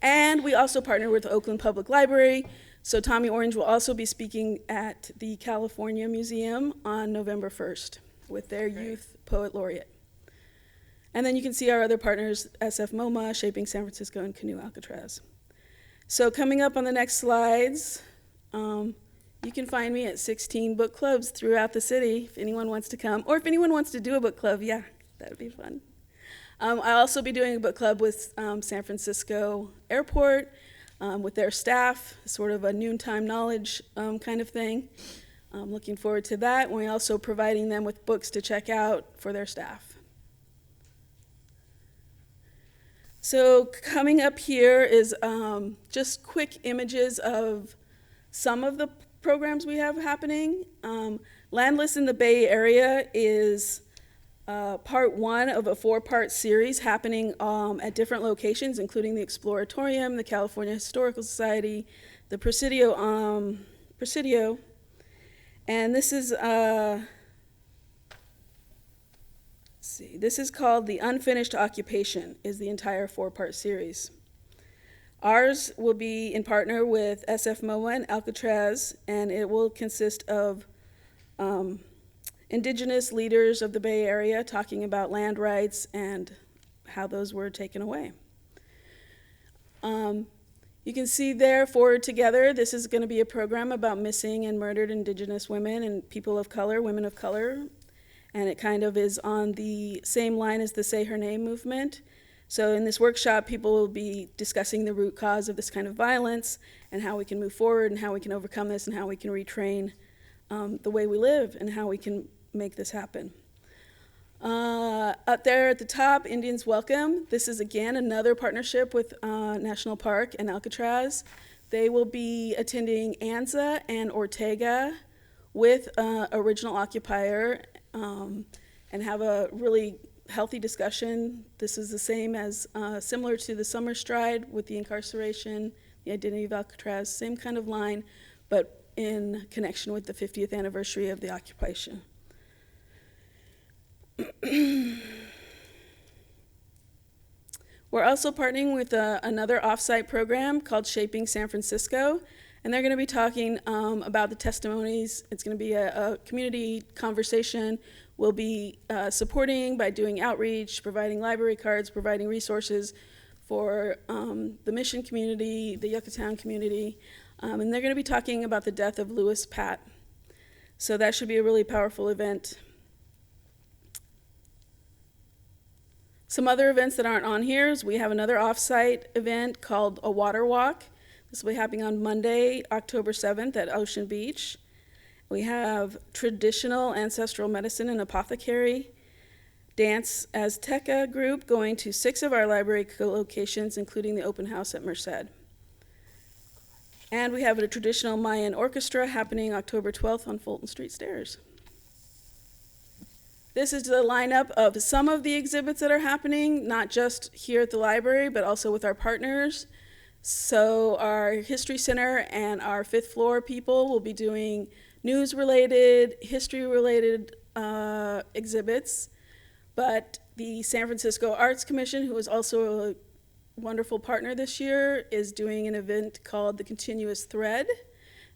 And we also partner with the Oakland Public Library. So Tommy Orange will also be speaking at the California Museum on November 1st with their Youth Poet Laureate. And then you can see our other partners, SF MoMA, Shaping San Francisco, and Canoe Alcatraz. So coming up on the next slides, you can find me at 16 book clubs throughout the city if anyone wants to come, or if anyone wants to do a book club, yeah, that would be fun. I'll also be doing a book club with San Francisco Airport, with their staff, sort of a noontime knowledge kind of thing. I'm looking forward to that. We're also providing them with books to check out for their staff. So coming up here is just quick images of some of the programs we have happening. Landless in the Bay Area is part 1 of a 4-part series happening at different locations, including the Exploratorium, the California Historical Society, the Presidio. And this is, this is called The Unfinished Occupation, is the entire 4-part series. Ours will be in partner with SF MoMA and Alcatraz, and it will consist of indigenous leaders of the Bay Area talking about land rights and how those were taken away. You can see there, Forward Together, this is going to be a program about missing and murdered indigenous women and people of color, women of color, and it kind of is on the same line as the Say Her Name movement. So in this workshop, people will be discussing the root cause of this kind of violence and how we can move forward and how we can overcome this and how we can retrain the way we live and how we can make this happen. Up there at the top, Indians Welcome. This is again another partnership with National Park and Alcatraz. They will be attending Anza and Ortega with original occupier and have a really healthy discussion. This is the same as, similar to the Summer Stride with the incarceration, the identity of Alcatraz, same kind of line, but in connection with the 50th anniversary of the occupation. We're also partnering with another offsite program called Shaping San Francisco, and they're going to be talking about the testimonies. It's going to be a community conversation. We'll be supporting by doing outreach, providing library cards, providing resources for the Mission community, the Yucatan community, and they're going to be talking about the death of Louis Patt. So that should be a really powerful event. Some other events that aren't on here is we have another offsite event called a water walk. This will be happening on Monday, October 7th at Ocean Beach. We have traditional ancestral medicine and apothecary, dance Azteca group going to 6 of our library locations, including the open house at Merced. And we have a traditional Mayan orchestra happening October 12th on Fulton Street Stairs. This is the lineup of some of the exhibits that are happening, not just here at the library, but also with our partners. So our History Center and our 5th floor people will be doing news-related, history-related exhibits. But the San Francisco Arts Commission, who is also a wonderful partner this year, is doing an event called The Continuous Thread.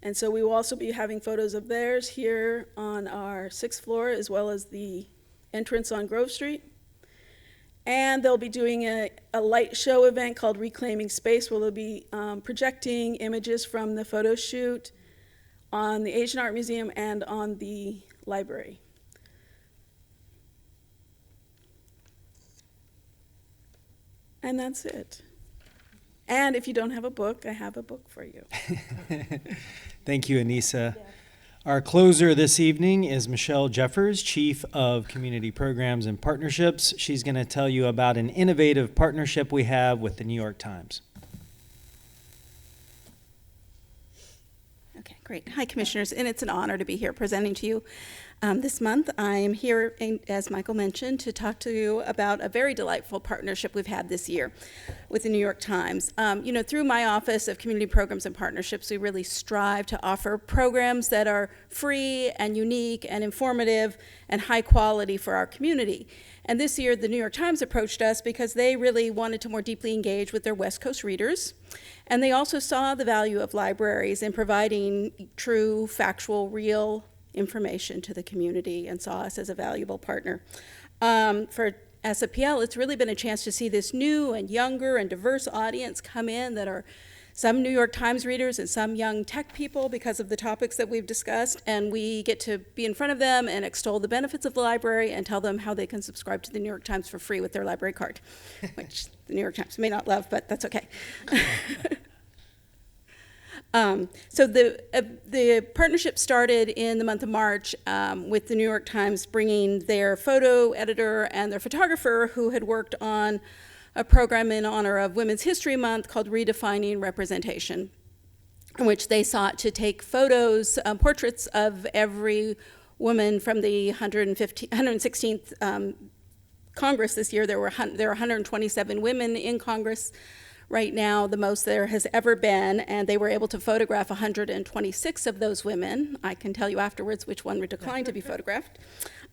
And so we will also be having photos of theirs here on our 6th floor, as well as the entrance on Grove Street. And they'll be doing a light show event called Reclaiming Space, where they'll be projecting images from the photo shoot on the Asian Art Museum and on the library. And that's it. And if you don't have a book, I have a book for you. Thank you, Anissa. Our closer this evening is Michelle Jeffers, Chief of Community Programs and Partnerships. She's going to tell you about an innovative partnership we have with the New York Times. Okay, great. Hi, Commissioners, and it's an honor to be here presenting to you this month. I am here, as Michael mentioned, to talk to you about a very delightful partnership we've had this year with the New York Times. Through my Office of Community Programs and Partnerships, we really strive to offer programs that are free and unique and informative and high quality for our community. And this year, the New York Times approached us because they really wanted to more deeply engage with their West Coast readers. And they also saw the value of libraries in providing true, factual, real information to the community and saw us as a valuable partner. For SFPL, it's really been a chance to see this new and younger and diverse audience come in that are some New York Times readers and some young tech people because of the topics that we've discussed, and we get to be in front of them and extol the benefits of the library and tell them how they can subscribe to the New York Times for free with their library card, which the New York Times may not love, but that's okay. So the partnership started in the month of March with the New York Times bringing their photo editor and their photographer who had worked on a program in honor of Women's History Month called Redefining Representation, in which they sought to take photos, portraits of every woman from the 116th Congress this year. There are 127 women in Congress right now, the most there has ever been, and they were able to photograph 126 of those women. I can tell you afterwards which one would decline to be photographed.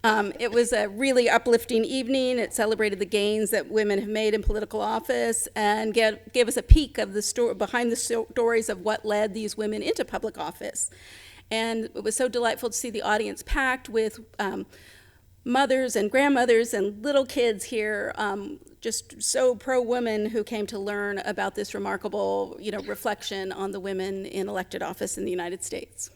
It was a really uplifting evening. It celebrated the gains that women have made in political office and gave us a peek of the behind the stories of what led these women into public office. And it was so delightful to see the audience packed with mothers and grandmothers and little kids here, just so pro-women who came to learn about this remarkable, reflection on the women in elected office in the United States.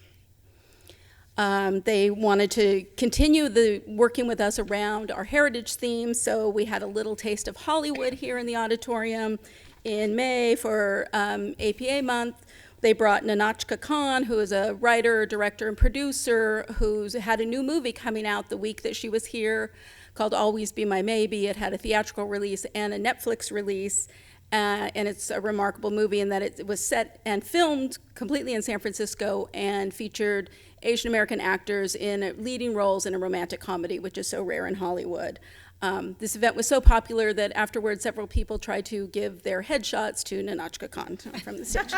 They wanted to continue working with us around our heritage theme, so we had a little taste of Hollywood here in the auditorium in May for APA month. They brought Nahnatchka Khan, who is a writer, director, and producer, who's had a new movie coming out the week that she was here called Always Be My Maybe. It had a theatrical release and a Netflix release, and it's a remarkable movie in that it was set and filmed completely in San Francisco and featured Asian American actors in leading roles in a romantic comedy, which is so rare in Hollywood. This event was so popular that afterwards several people tried to give their headshots to Nahnatchka Khan from the stage.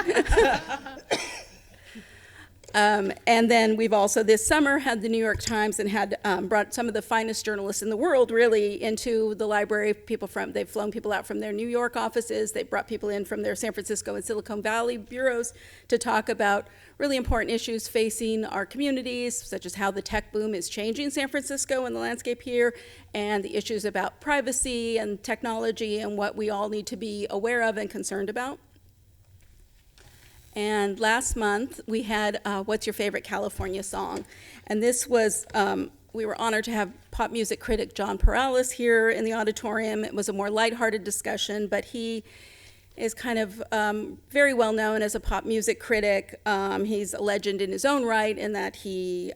And then we've also this summer had the New York Times and had brought some of the finest journalists in the world really into the library. They've flown people out from their New York offices. They've brought people in from their San Francisco and Silicon Valley bureaus to talk about really important issues facing our communities, such as how the tech boom is changing San Francisco and the landscape here, and the issues about privacy and technology and what we all need to be aware of and concerned about. And last month, we had What's Your Favorite California Song? And this was, we were honored to have pop music critic John Perales here in the auditorium. It was a more lighthearted discussion, but he is kind of very well known as a pop music critic. He's a legend in his own right in that he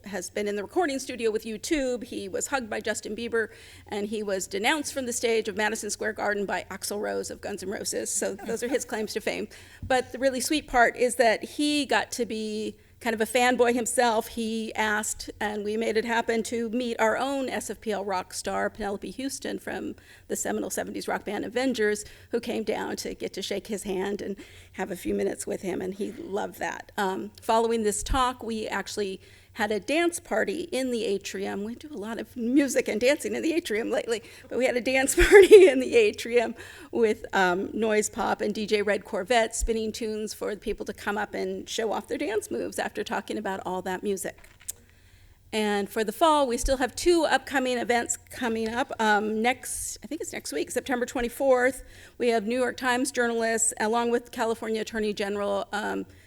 has been in the recording studio with YouTube. He was hugged by Justin Bieber, and he was denounced from the stage of Madison Square Garden by Axl Rose of Guns N' Roses. So those are his claims to fame. But the really sweet part is that he got to be kind of a fanboy himself. He asked, and we made it happen, to meet our own SFPL rock star, Penelope Houston, from the seminal 70s rock band Avengers, who came down to get to shake his hand and have a few minutes with him, and he loved that. Following this talk, we actually had a dance party in the atrium. We do a lot of music and dancing in the atrium lately, but we had a dance party in the atrium with Noise Pop and DJ Red Corvette spinning tunes for the people to come up and show off their dance moves after talking about all that music. And for the fall, we still have 2 upcoming events coming up. I think it's next week, September 24th. We have New York Times journalists, along with California Attorney General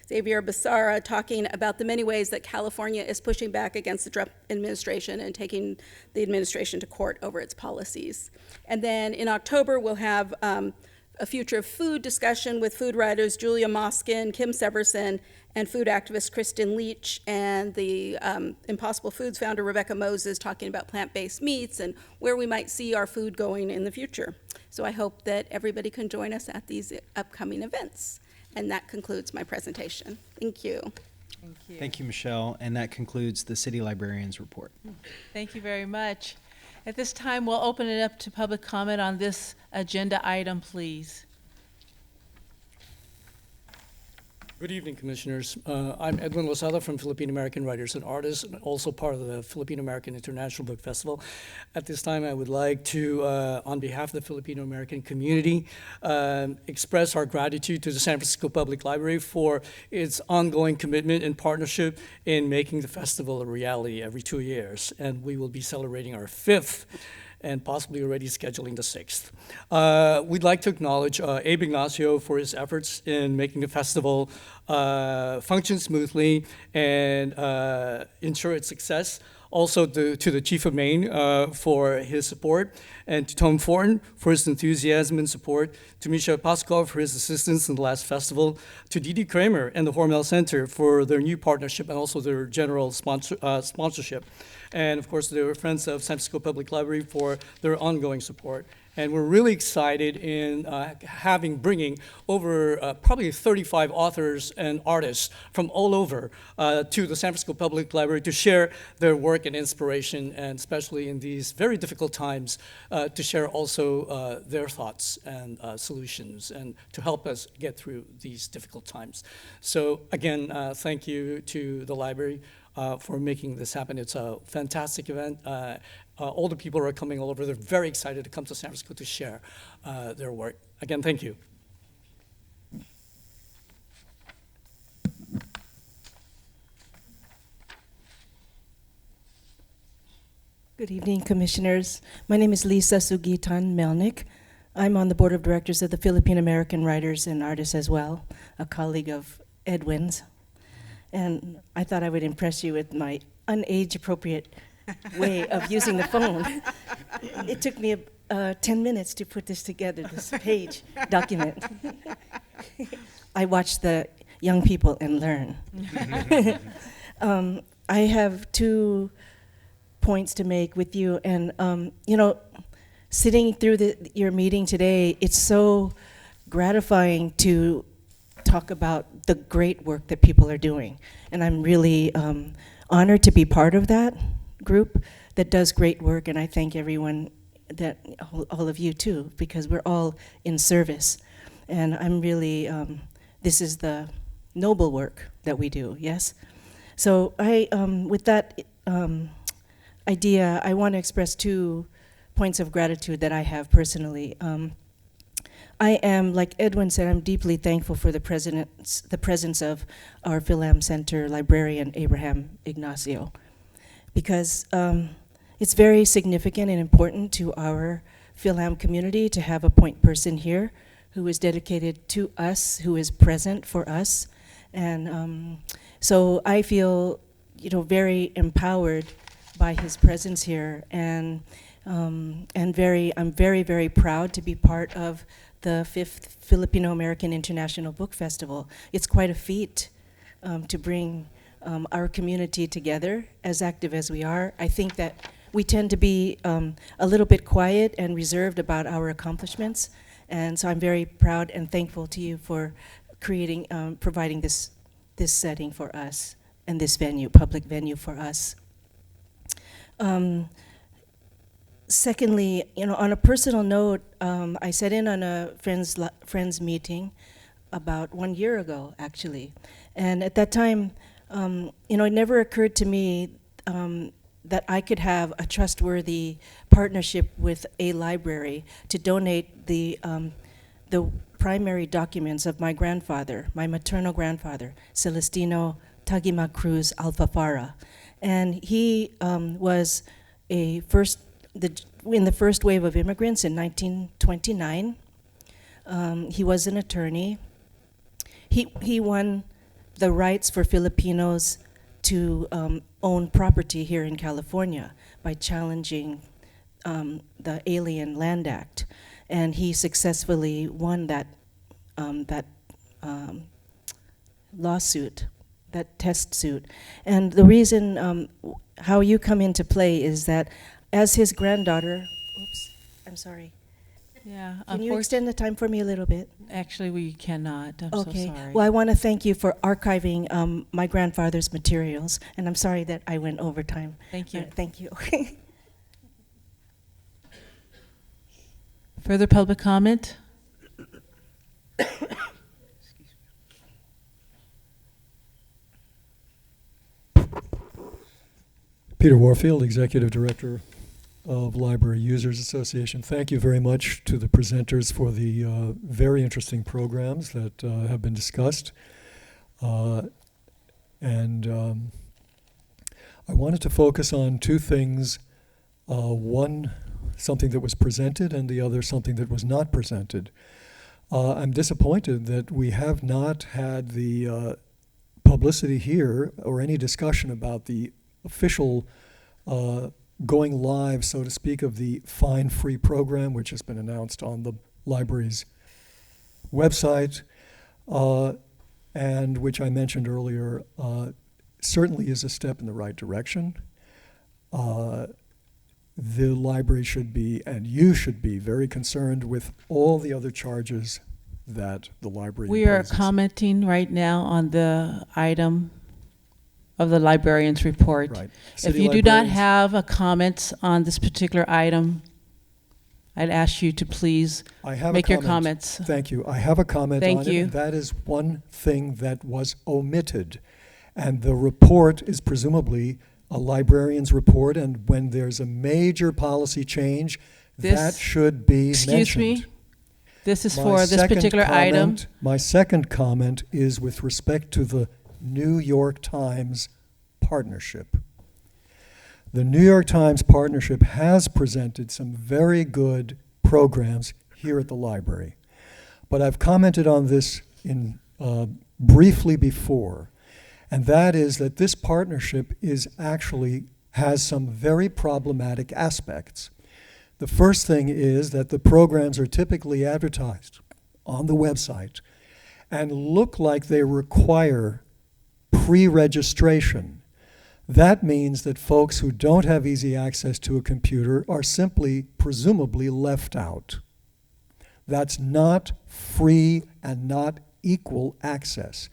Xavier Becerra, talking about the many ways that California is pushing back against the Trump administration and taking the administration to court over its policies. And then in October, we'll have a future of food discussion with food writers Julia Moskin, Kim Severson, and food activist Kristen Leach, and the Impossible Foods founder Rebecca Moses, talking about plant-based meats and where we might see our food going in the future. So I hope that everybody can join us at these upcoming events. And that concludes my presentation. Thank you. Thank you. Thank you, Michelle. And that concludes the City Librarian's report. Thank you very much. At this time, we'll open it up to public comment on this agenda item, please. Good evening, Commissioners. I'm Edwin Lozada from Philippine American Writers and Artists, and also part of the Philippine American International Book Festival. At this time, I would like to, on behalf of the Filipino American community, express our gratitude to the San Francisco Public Library for its ongoing commitment and partnership in making the festival a reality every 2 years. And we will be celebrating our 5th and possibly already scheduling the 6th. We'd like to acknowledge Abe Ignacio for his efforts in making the festival function smoothly and ensure its success. Also to the Chief of Maine for his support, and to Tom Fortin for his enthusiasm and support, to Misha Paskov for his assistance in the last festival, to Didi Kramer and the Hormel Center for their new partnership and also their general sponsorship. And of course, the Friends of San Francisco Public Library for their ongoing support. And we're really excited in bringing over probably 35 authors and artists from all over to the San Francisco Public Library to share their work and inspiration, and especially in these very difficult times, to share also their thoughts and solutions, and to help us get through these difficult times. So again, thank you to the library for making this happen. It's a fantastic event. All the people are coming all over. They're very excited to come to San Francisco to share their work. Again, thank you. Good evening, Commissioners. My name is Lisa Sugitan Melnick. I'm on the Board of Directors of the Philippine American Writers and Artists as well, a colleague of Edwin's. And I thought I would impress you with my unage-appropriate way of using the phone. It took me 10 minutes to put this together, this page document. I watch the young people and learn. I have 2 points to make with you, and you know, sitting through your meeting today, it's so gratifying to talk about the great work that people are doing. And I'm really honored to be part of that group that does great work, and I thank everyone, all of you too, because we're all in service. And I'm really, this is the noble work that we do, yes? So with that idea, I want to express 2 points of gratitude that I have personally. I am, like Edwin said, I'm deeply thankful for the presence of our Philam Center librarian, Abraham Ignacio, because it's very significant and important to our Philam community to have a point person here who is dedicated to us, who is present for us. And so I feel, you know, very empowered by his presence here, and I'm very, very proud to be part of the 5th Filipino American International Book Festival. It's quite a feat to bring our community together, as active as we are. I think that we tend to be a little bit quiet and reserved about our accomplishments, and so I'm very proud and thankful to you for providing this setting for us and this venue, public venue for us. Secondly, you know, on a personal note, I sat in on a friends meeting about 1 year ago, actually. And at that time, you know, it never occurred to me that I could have a trustworthy partnership with a library to donate the primary documents of my grandfather, my maternal grandfather, Celestino Tagima Cruz Alfafara. And he was in the first wave of immigrants in 1929. He was an attorney. He won the rights for Filipinos to own property here in California by challenging the Alien Land Act, and he successfully won that lawsuit, that test suit. And the reason how you come into play is that as his granddaughter, oops, I'm sorry. Yeah. Can you extend the time for me a little bit? Actually, we cannot. I'm Okay. so sorry. Well, I want to thank you for archiving my grandfather's materials, and I'm sorry that I went over time. Thank you. Thank you. Further public comment? Peter Warfield, Executive Director of Library Users Association. Thank you very much to the presenters for the very interesting programs that have been discussed. I wanted to focus on two things. One, something that was presented, and the other, something that was not presented. I'm disappointed that we have not had the publicity here or any discussion about the official going live, so to speak, of the Fine Free program, which has been announced on the library's website, and which I mentioned earlier, certainly is a step in the right direction. The library should be, and you should be, very concerned with all the other charges that the library We are imposes. commenting right now on the item of the librarian's report. Right. If City you do not librarians- have a comment on this particular item, I'd ask you to please I have make a your comment. comments. Thank you. I have a comment Thank on it, you. and that is one thing that was omitted. And the report is presumably a librarian's report, and when there's a major policy change, This- that should be Excuse mentioned. me? This is My for this second particular item. comment- My second comment is with respect to the New York Times partnership. The New York Times partnership has presented some very good programs here at the library. But I've commented on this in briefly before, and that is that this partnership is actually has some very problematic aspects. The first thing is that the programs are typically advertised on the website and look like they require pre-registration. That means that folks who don't have easy access to a computer are simply, presumably, left out. That's not free and not equal access.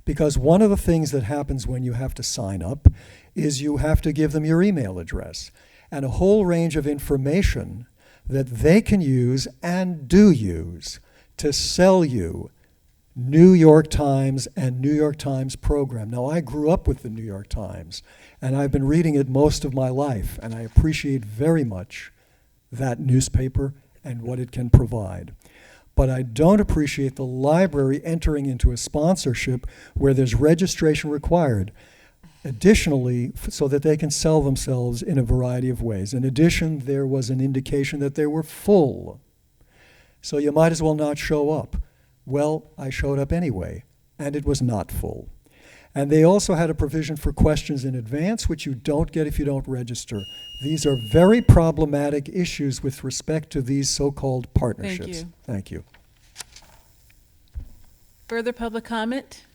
Because one of the things that happens when you have to sign up is you have to give them your email address and a whole range of information that they can use and do use to sell you New York Times and New York Times program. Now, I grew up with the New York Times, and I've been reading it most of my life, and I appreciate very much that newspaper and what it can provide. But I don't appreciate the library entering into a sponsorship where there's registration required. Additionally, so that they can sell themselves in a variety of ways. In addition, there was an indication that they were full. So you might as well not show up. Well, I showed up anyway, and it was not full. And they also had a provision for questions in advance, which you don't get if you don't register. These are very problematic issues with respect to these so-called partnerships. you. Thank you. Further public comment?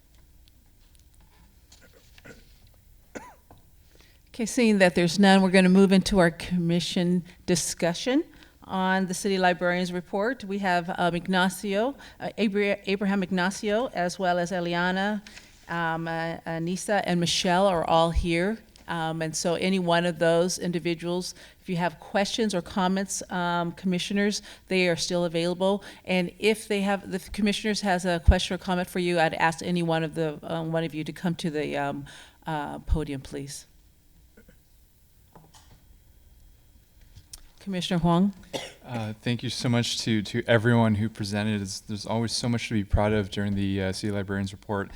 Okay, seeing that there's none, we're going to move into our commission discussion on the city librarian's report. We have Abraham Ignacio, as well as Eliana, Anissa, and Michelle are all here. And so any one of those individuals, if you have questions or comments, commissioners, they are still available. And if they have, the commissioners has a question or comment for you, I'd ask any one of the one of you to come to the podium, please. Commissioner Huang. Thank you so much to everyone who presented. There's always so much to be proud of during the City Librarian's Report.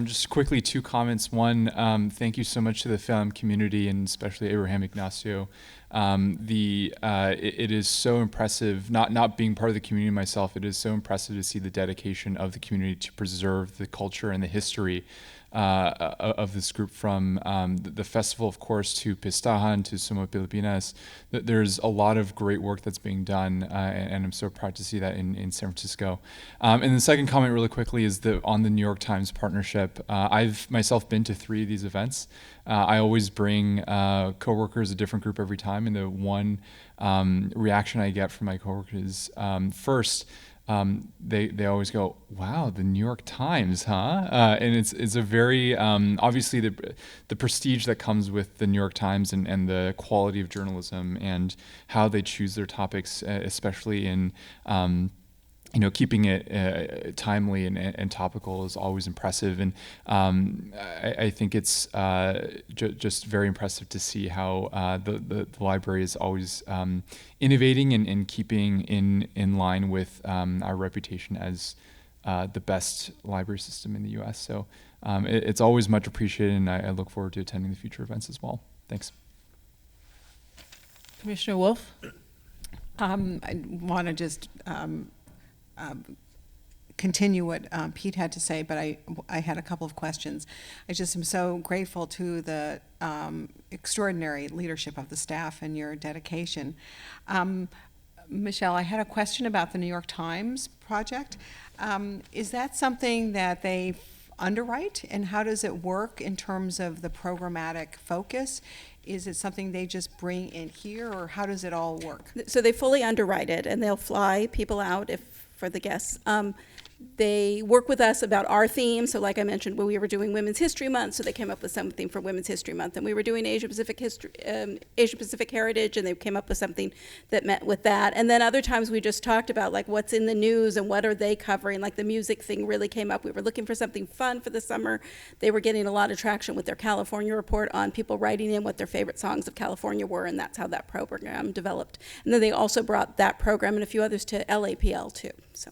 Just quickly, two comments. One, thank you so much to the film community and especially Abraham Ignacio. It is so impressive, not being part of the community myself, it is so impressive to see the dedication of the community to preserve the culture and the history of this group, from the festival, of course, to Pistahan, to Sumo Pilipinas. There's a lot of great work that's being done, and I'm so proud to see that in San Francisco. And the second comment really quickly is on the New York Times partnership. I've myself been to 3 of these events. I always bring coworkers, a different group every time, and the one reaction I get from my coworkers is, first, they always go, "Wow, the New York Times, huh?" And it's a very obviously the prestige that comes with the New York Times and the quality of journalism and how they choose their topics, especially in keeping it timely and topical, is always impressive. And I think it's just very impressive to see how the library is always innovating and keeping in line with our reputation as the best library system in the U.S. So it's always much appreciated, and I look forward to attending the future events as well. Thanks. Commissioner Wolf? I want to just continue what Pete had to say, but I had a couple of questions. I just am so grateful to the extraordinary leadership of the staff and your dedication. Michelle, I had a question about the New York Times project. Is that something that they underwrite, and how does it work in terms of the programmatic focus? Is it something they just bring in here, or how does it all work? So they fully underwrite it, and they'll fly people out for the guests. They work with us about our theme. So like I mentioned, when we were doing Women's History Month, so they came up with something for Women's History Month. And we were doing Asia Pacific Heritage, and they came up with something that met with that. And then other times we just talked about like what's in the news and what are they covering. Like the music thing really came up. We were looking for something fun for the summer. They were getting a lot of traction with their California report on people writing in what their favorite songs of California were, and that's how that program developed. And then they also brought that program and a few others to LAPL too. So.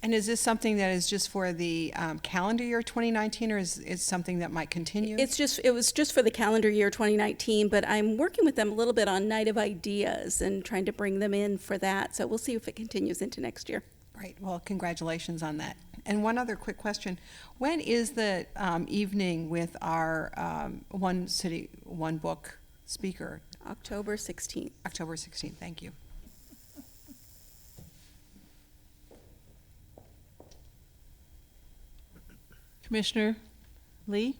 And is this something that is just for the calendar year 2019, or is something that might continue? It was just for the calendar year 2019, but I'm working with them a little bit on Night of Ideas and trying to bring them in for that. So we'll see if it continues into next year. Great. Well, congratulations on that. And one other quick question. When is the evening with our One City, One Book speaker? October 16th. October 16th. Thank you. Commissioner Lee?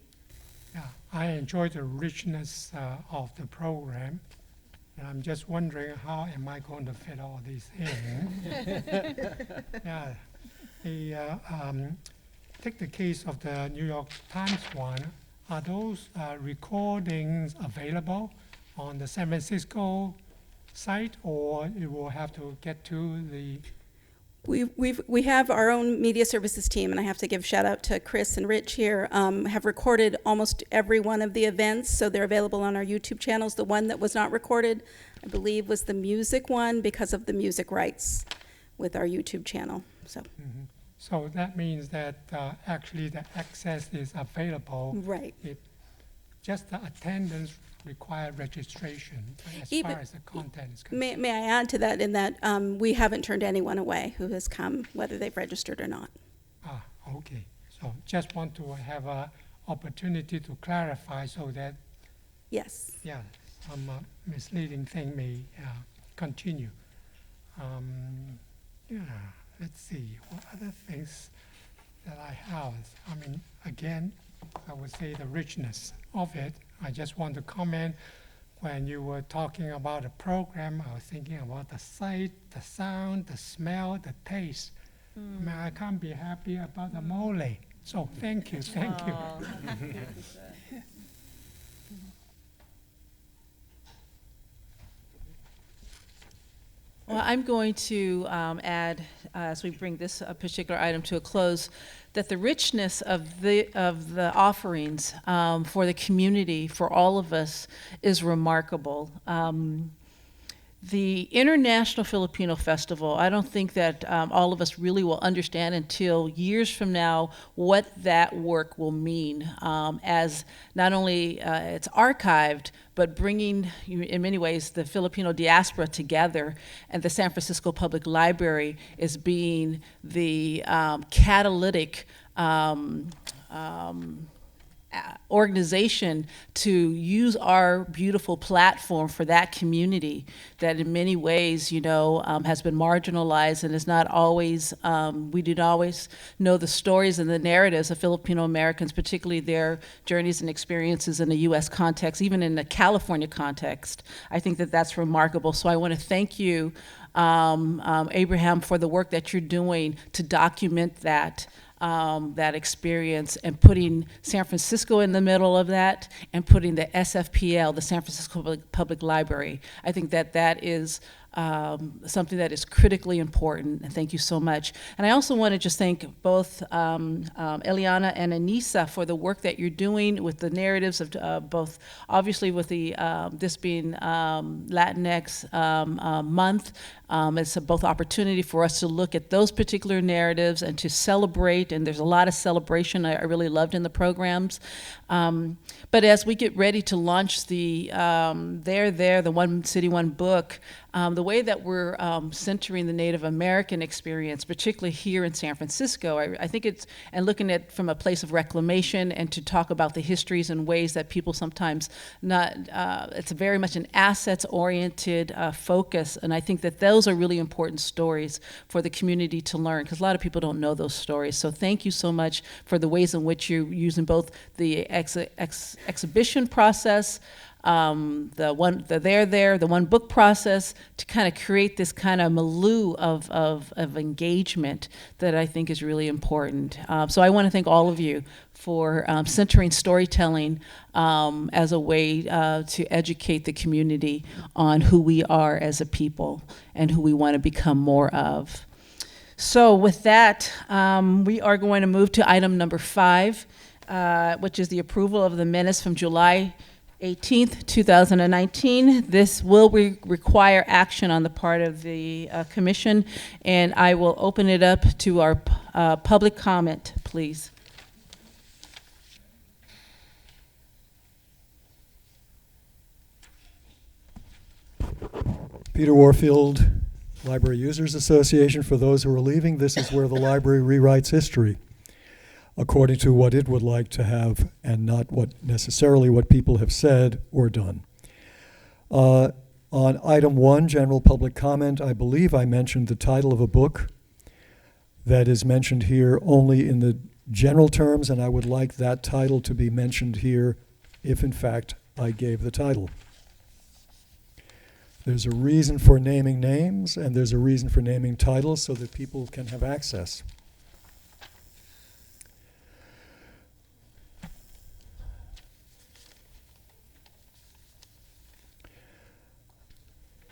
Yeah, I enjoy the richness of the program. And I'm just wondering, how am I going to fit all these in? Yeah, take the case of the New York Times one. Are those recordings available on the San Francisco site, or you will have to get to the... We have our own media services team, and I have to give shout out to Chris and Rich here, have recorded almost every one of the events, so they're available on our YouTube channels. The one that was not recorded, I believe, was the music one because of the music rights with our YouTube channel. So, So that means that actually the access is available. Right. Just the attendance require registration as far as the content is concerned. May I add to that in that we haven't turned anyone away who has come, whether they've registered or not. Ah, okay. So just want to have an opportunity to clarify so that, yes, yeah, some misleading thing may continue. Yeah, let's see, what other things that I have? I mean, again, I would say the richness of it. I just want to comment, when you were talking about the program, I was thinking about the sight, the sound, the smell, the taste. I mean, I can't be happy about the mole. So thank you, thank you. Well, I'm going to add, as we bring this particular item to a close, that the richness of the offerings for the community, for all of us, is remarkable. the International Filipino Festival, I don't think that all of us really will understand until years from now what that work will mean, as not only it's archived, but bringing, in many ways, the Filipino diaspora together. And the San Francisco Public Library is being the catalytic organization to use our beautiful platform for that community that in many ways, has been marginalized and is not always, we didn't always know the stories and the narratives of Filipino Americans, particularly their journeys and experiences in the U.S. context, even in the California context. I think that that's remarkable. So I want to thank you, Abraham, for the work that you're doing to document that experience and putting San Francisco in the middle of that and putting the SFPL, the San Francisco Public Library. I think that that is something that is critically important, and thank you so much. And I also want to just thank both Eliana and Anissa for the work that you're doing with the narratives of both, obviously with the this being Latinx month. It's both opportunity for us to look at those particular narratives and to celebrate, and there's a lot of celebration I really loved in the programs. But as we get ready to launch the the One City, One Book, the way that we're centering the Native American experience, particularly here in San Francisco, I think it's, and looking at from a place of reclamation and to talk about the histories in ways that people sometimes not, it's very much an assets-oriented focus, and I think that those are really important stories for the community to learn, because a lot of people don't know those stories. So thank you so much for the ways in which you're using both the exhibition process, the one book process, to kind of create this kind of milieu of engagement that I think is really important. So I want to thank all of you for centering storytelling as a way to educate the community on who we are as a people and who we want to become more of. So with that, we are going to move to item number 5, which is the approval of the minutes from July 18th, 2019. This will require action on the part of the commission, and I will open it up to our public comment, please. Peter Warfield, Library Users Association. For those who are leaving, this is where the library rewrites history according to what it would like to have and not necessarily what people have said or done. On item 1, general public comment, I believe I mentioned the title of a book that is mentioned here only in the general terms, and I would like that title to be mentioned here if in fact I gave the title. There's a reason for naming names, and there's a reason for naming titles so that people can have access.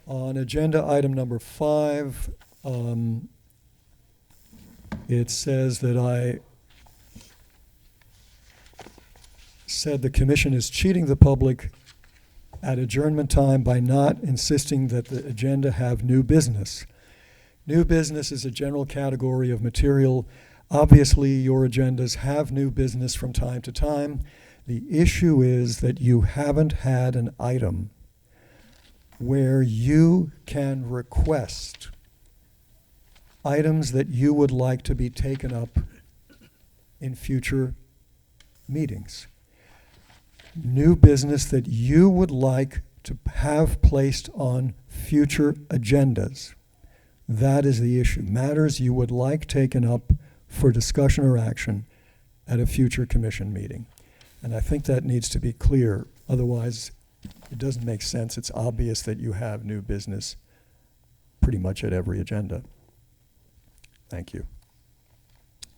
On agenda item number 5, it says that I said the commission is cheating the public at adjournment time by not insisting that the agenda have new business. New business is a general category of material. Obviously, your agendas have new business from time to time. The issue is that you haven't had an item where you can request items that you would like to be taken up in future meetings. New business that you would like to have placed on future agendas. That is the issue. Matters you would like taken up for discussion or action at a future commission meeting. And I think that needs to be clear. Otherwise, it doesn't make sense. It's obvious that you have new business pretty much at every agenda. Thank you.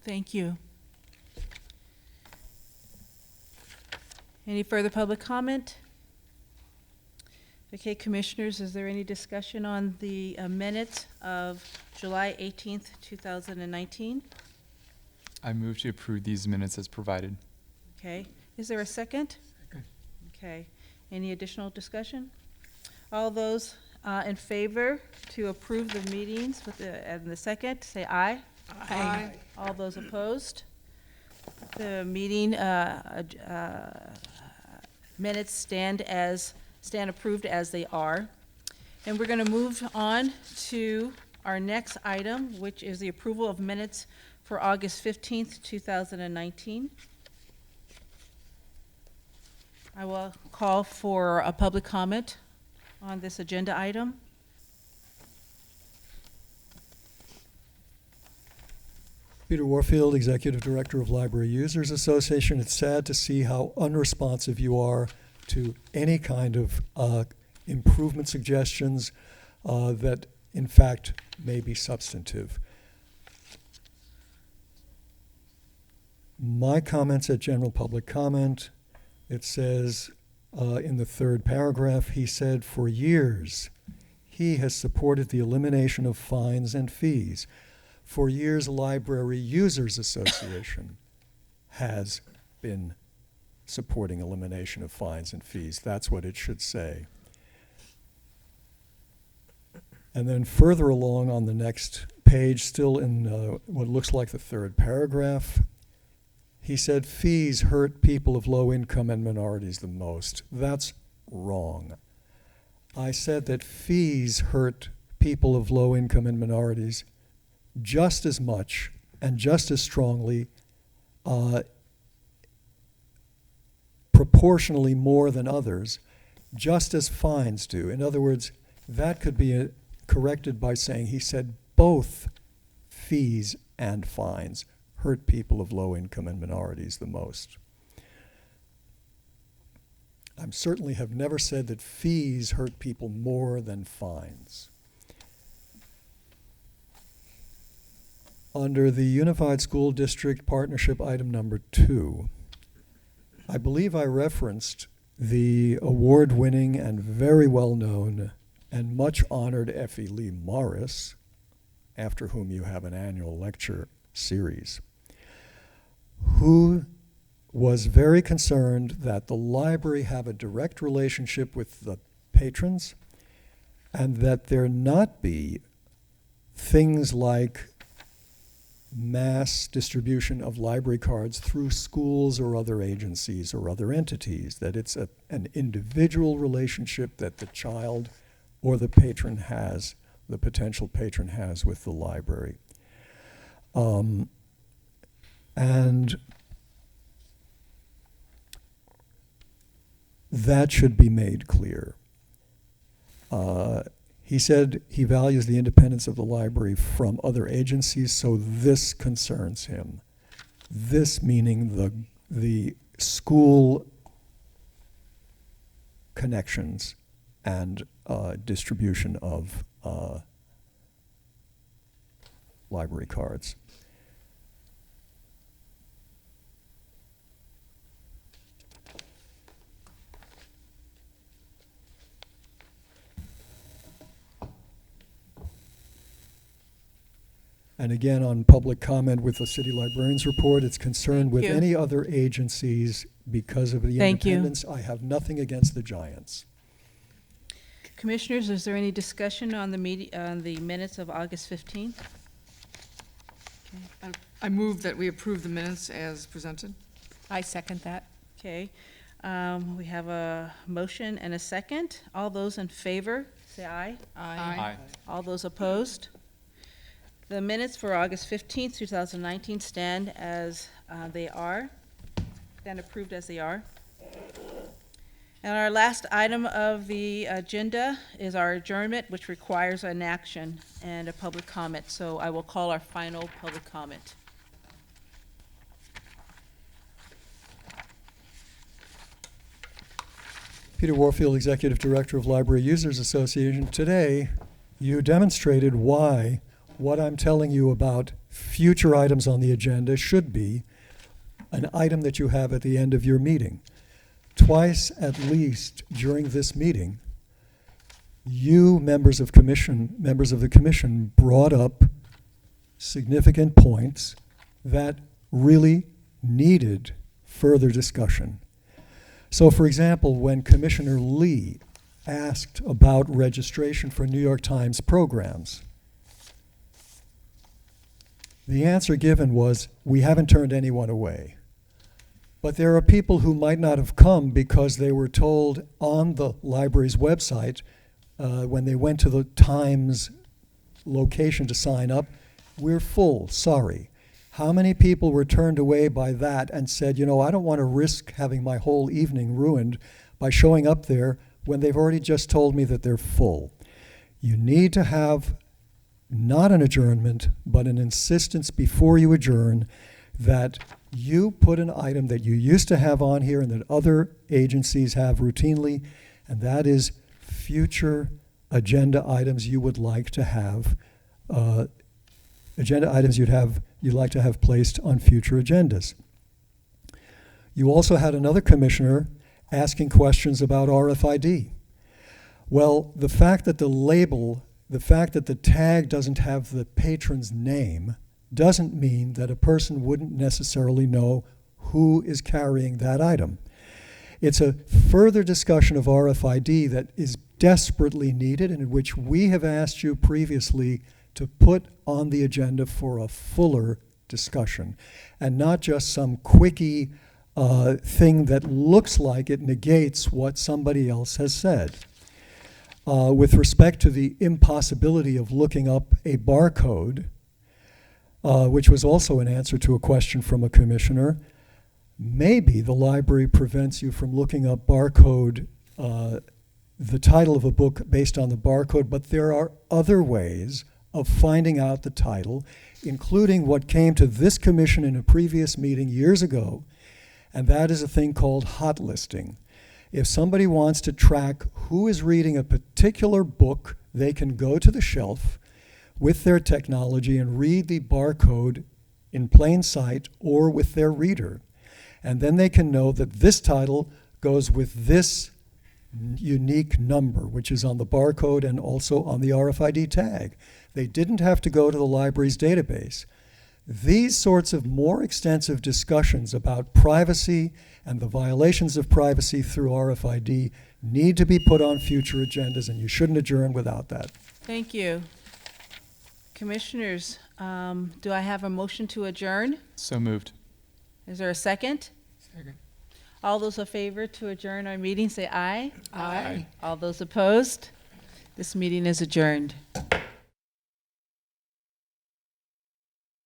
Thank you. Any further public comment? Okay, commissioners, is there any discussion on the minutes of July 18th, 2019? I move to approve these minutes as provided. Okay. Is there a second? Second. Okay. Any additional discussion? All those in favor to approve the meetings and the second, say aye. Aye. All those opposed? The meeting minutes stand approved as they are. And we're going to move on to our next item, which is the approval of minutes for August 15th, 2019. I will call for a public comment on this agenda item. Peter Warfield, Executive Director of Library Users Association. It's sad to see how unresponsive you are to any kind of improvement suggestions that, in fact, may be substantive. My comments at general public comment, it says in the third paragraph, he said, for years, he has supported the elimination of fines and fees. For years, Library Users Association has been supporting elimination of fines and fees. That's what it should say. And then further along on the next page, still in what looks like the third paragraph, he said fees hurt people of low income and minorities the most. That's wrong. I said that fees hurt people of low income and minorities just as much and just as strongly, proportionally more than others, just as fines do. In other words, that could be corrected by saying he said both fees and fines hurt people of low income and minorities the most. I certainly have never said that fees hurt people more than fines. Under the Unified School District Partnership item number 2, I believe I referenced the award-winning and very well-known and much honored Effie Lee Morris, after whom you have an annual lecture series, who was very concerned that the library have a direct relationship with the patrons and that there not be things like mass distribution of library cards through schools or other agencies or other entities, that it's an individual relationship that the child or the patron has, the potential patron has with the library. And that should be made clear. He said he values the independence of the library from other agencies, so this concerns him. This meaning the school connections and distribution of library cards. And again, on public comment with the City Librarian's Report, it's concerned with any other agencies because of the independence. I have nothing against the giants. Commissioners, is there any discussion on the minutes of August 15th? Okay. I move that we approve the minutes as presented. I second that. Okay. We have a motion and a second. All those in favor, say aye. Aye. All those opposed? The minutes for August 15th, 2019 stand as they are, stand approved as they are. And our last item of the agenda is our adjournment, which requires an action and a public comment. So I will call our final public comment. Peter Warfield, Executive Director of Library Users Association. Today, you demonstrated why what I'm telling you about future items on the agenda should be an item that you have at the end of your meeting. Twice at least during this meeting, you members of the commission brought up significant points that really needed further discussion. So for example, when Commissioner Lee asked about registration for New York Times programs, the answer given was, we haven't turned anyone away. But there are people who might not have come because they were told on the library's website when they went to the Times location to sign up, we're full, sorry. How many people were turned away by that and said, you know, I don't want to risk having my whole evening ruined by showing up there when they've already just told me that they're full? You need to have not an adjournment, but an insistence before you adjourn that you put an item that you used to have on here and that other agencies have routinely, and that is future agenda items you would like to have, agenda items you'd like to have placed on future agendas. You also had another commissioner asking questions about RFID. Well, the fact that the label, the fact that the tag doesn't have the patron's name doesn't mean that a person wouldn't necessarily know who is carrying that item. It's a further discussion of RFID that is desperately needed and in which we have asked you previously to put on the agenda for a fuller discussion and not just some quickie thing that looks like it negates what somebody else has said. With respect to the impossibility of looking up a barcode, which was also an answer to a question from a commissioner, maybe the library prevents you from looking up barcode, the title of a book based on the barcode, but there are other ways of finding out the title, including what came to this commission in a previous meeting years ago, and that is a thing called hot listing. If somebody wants to track who is reading a particular book, they can go to the shelf with their technology and read the barcode in plain sight or with their reader. And then they can know that this title goes with this unique number, which is on the barcode and also on the RFID tag. They didn't have to go to the library's database. These sorts of more extensive discussions about privacy and the violations of privacy through RFID need to be put on future agendas, and you shouldn't adjourn without that. Thank you. Commissioners, do I have a motion to adjourn? So moved. Is there a second? Second. All those in favor to adjourn our meeting, say aye. Aye. All those opposed? This meeting is adjourned.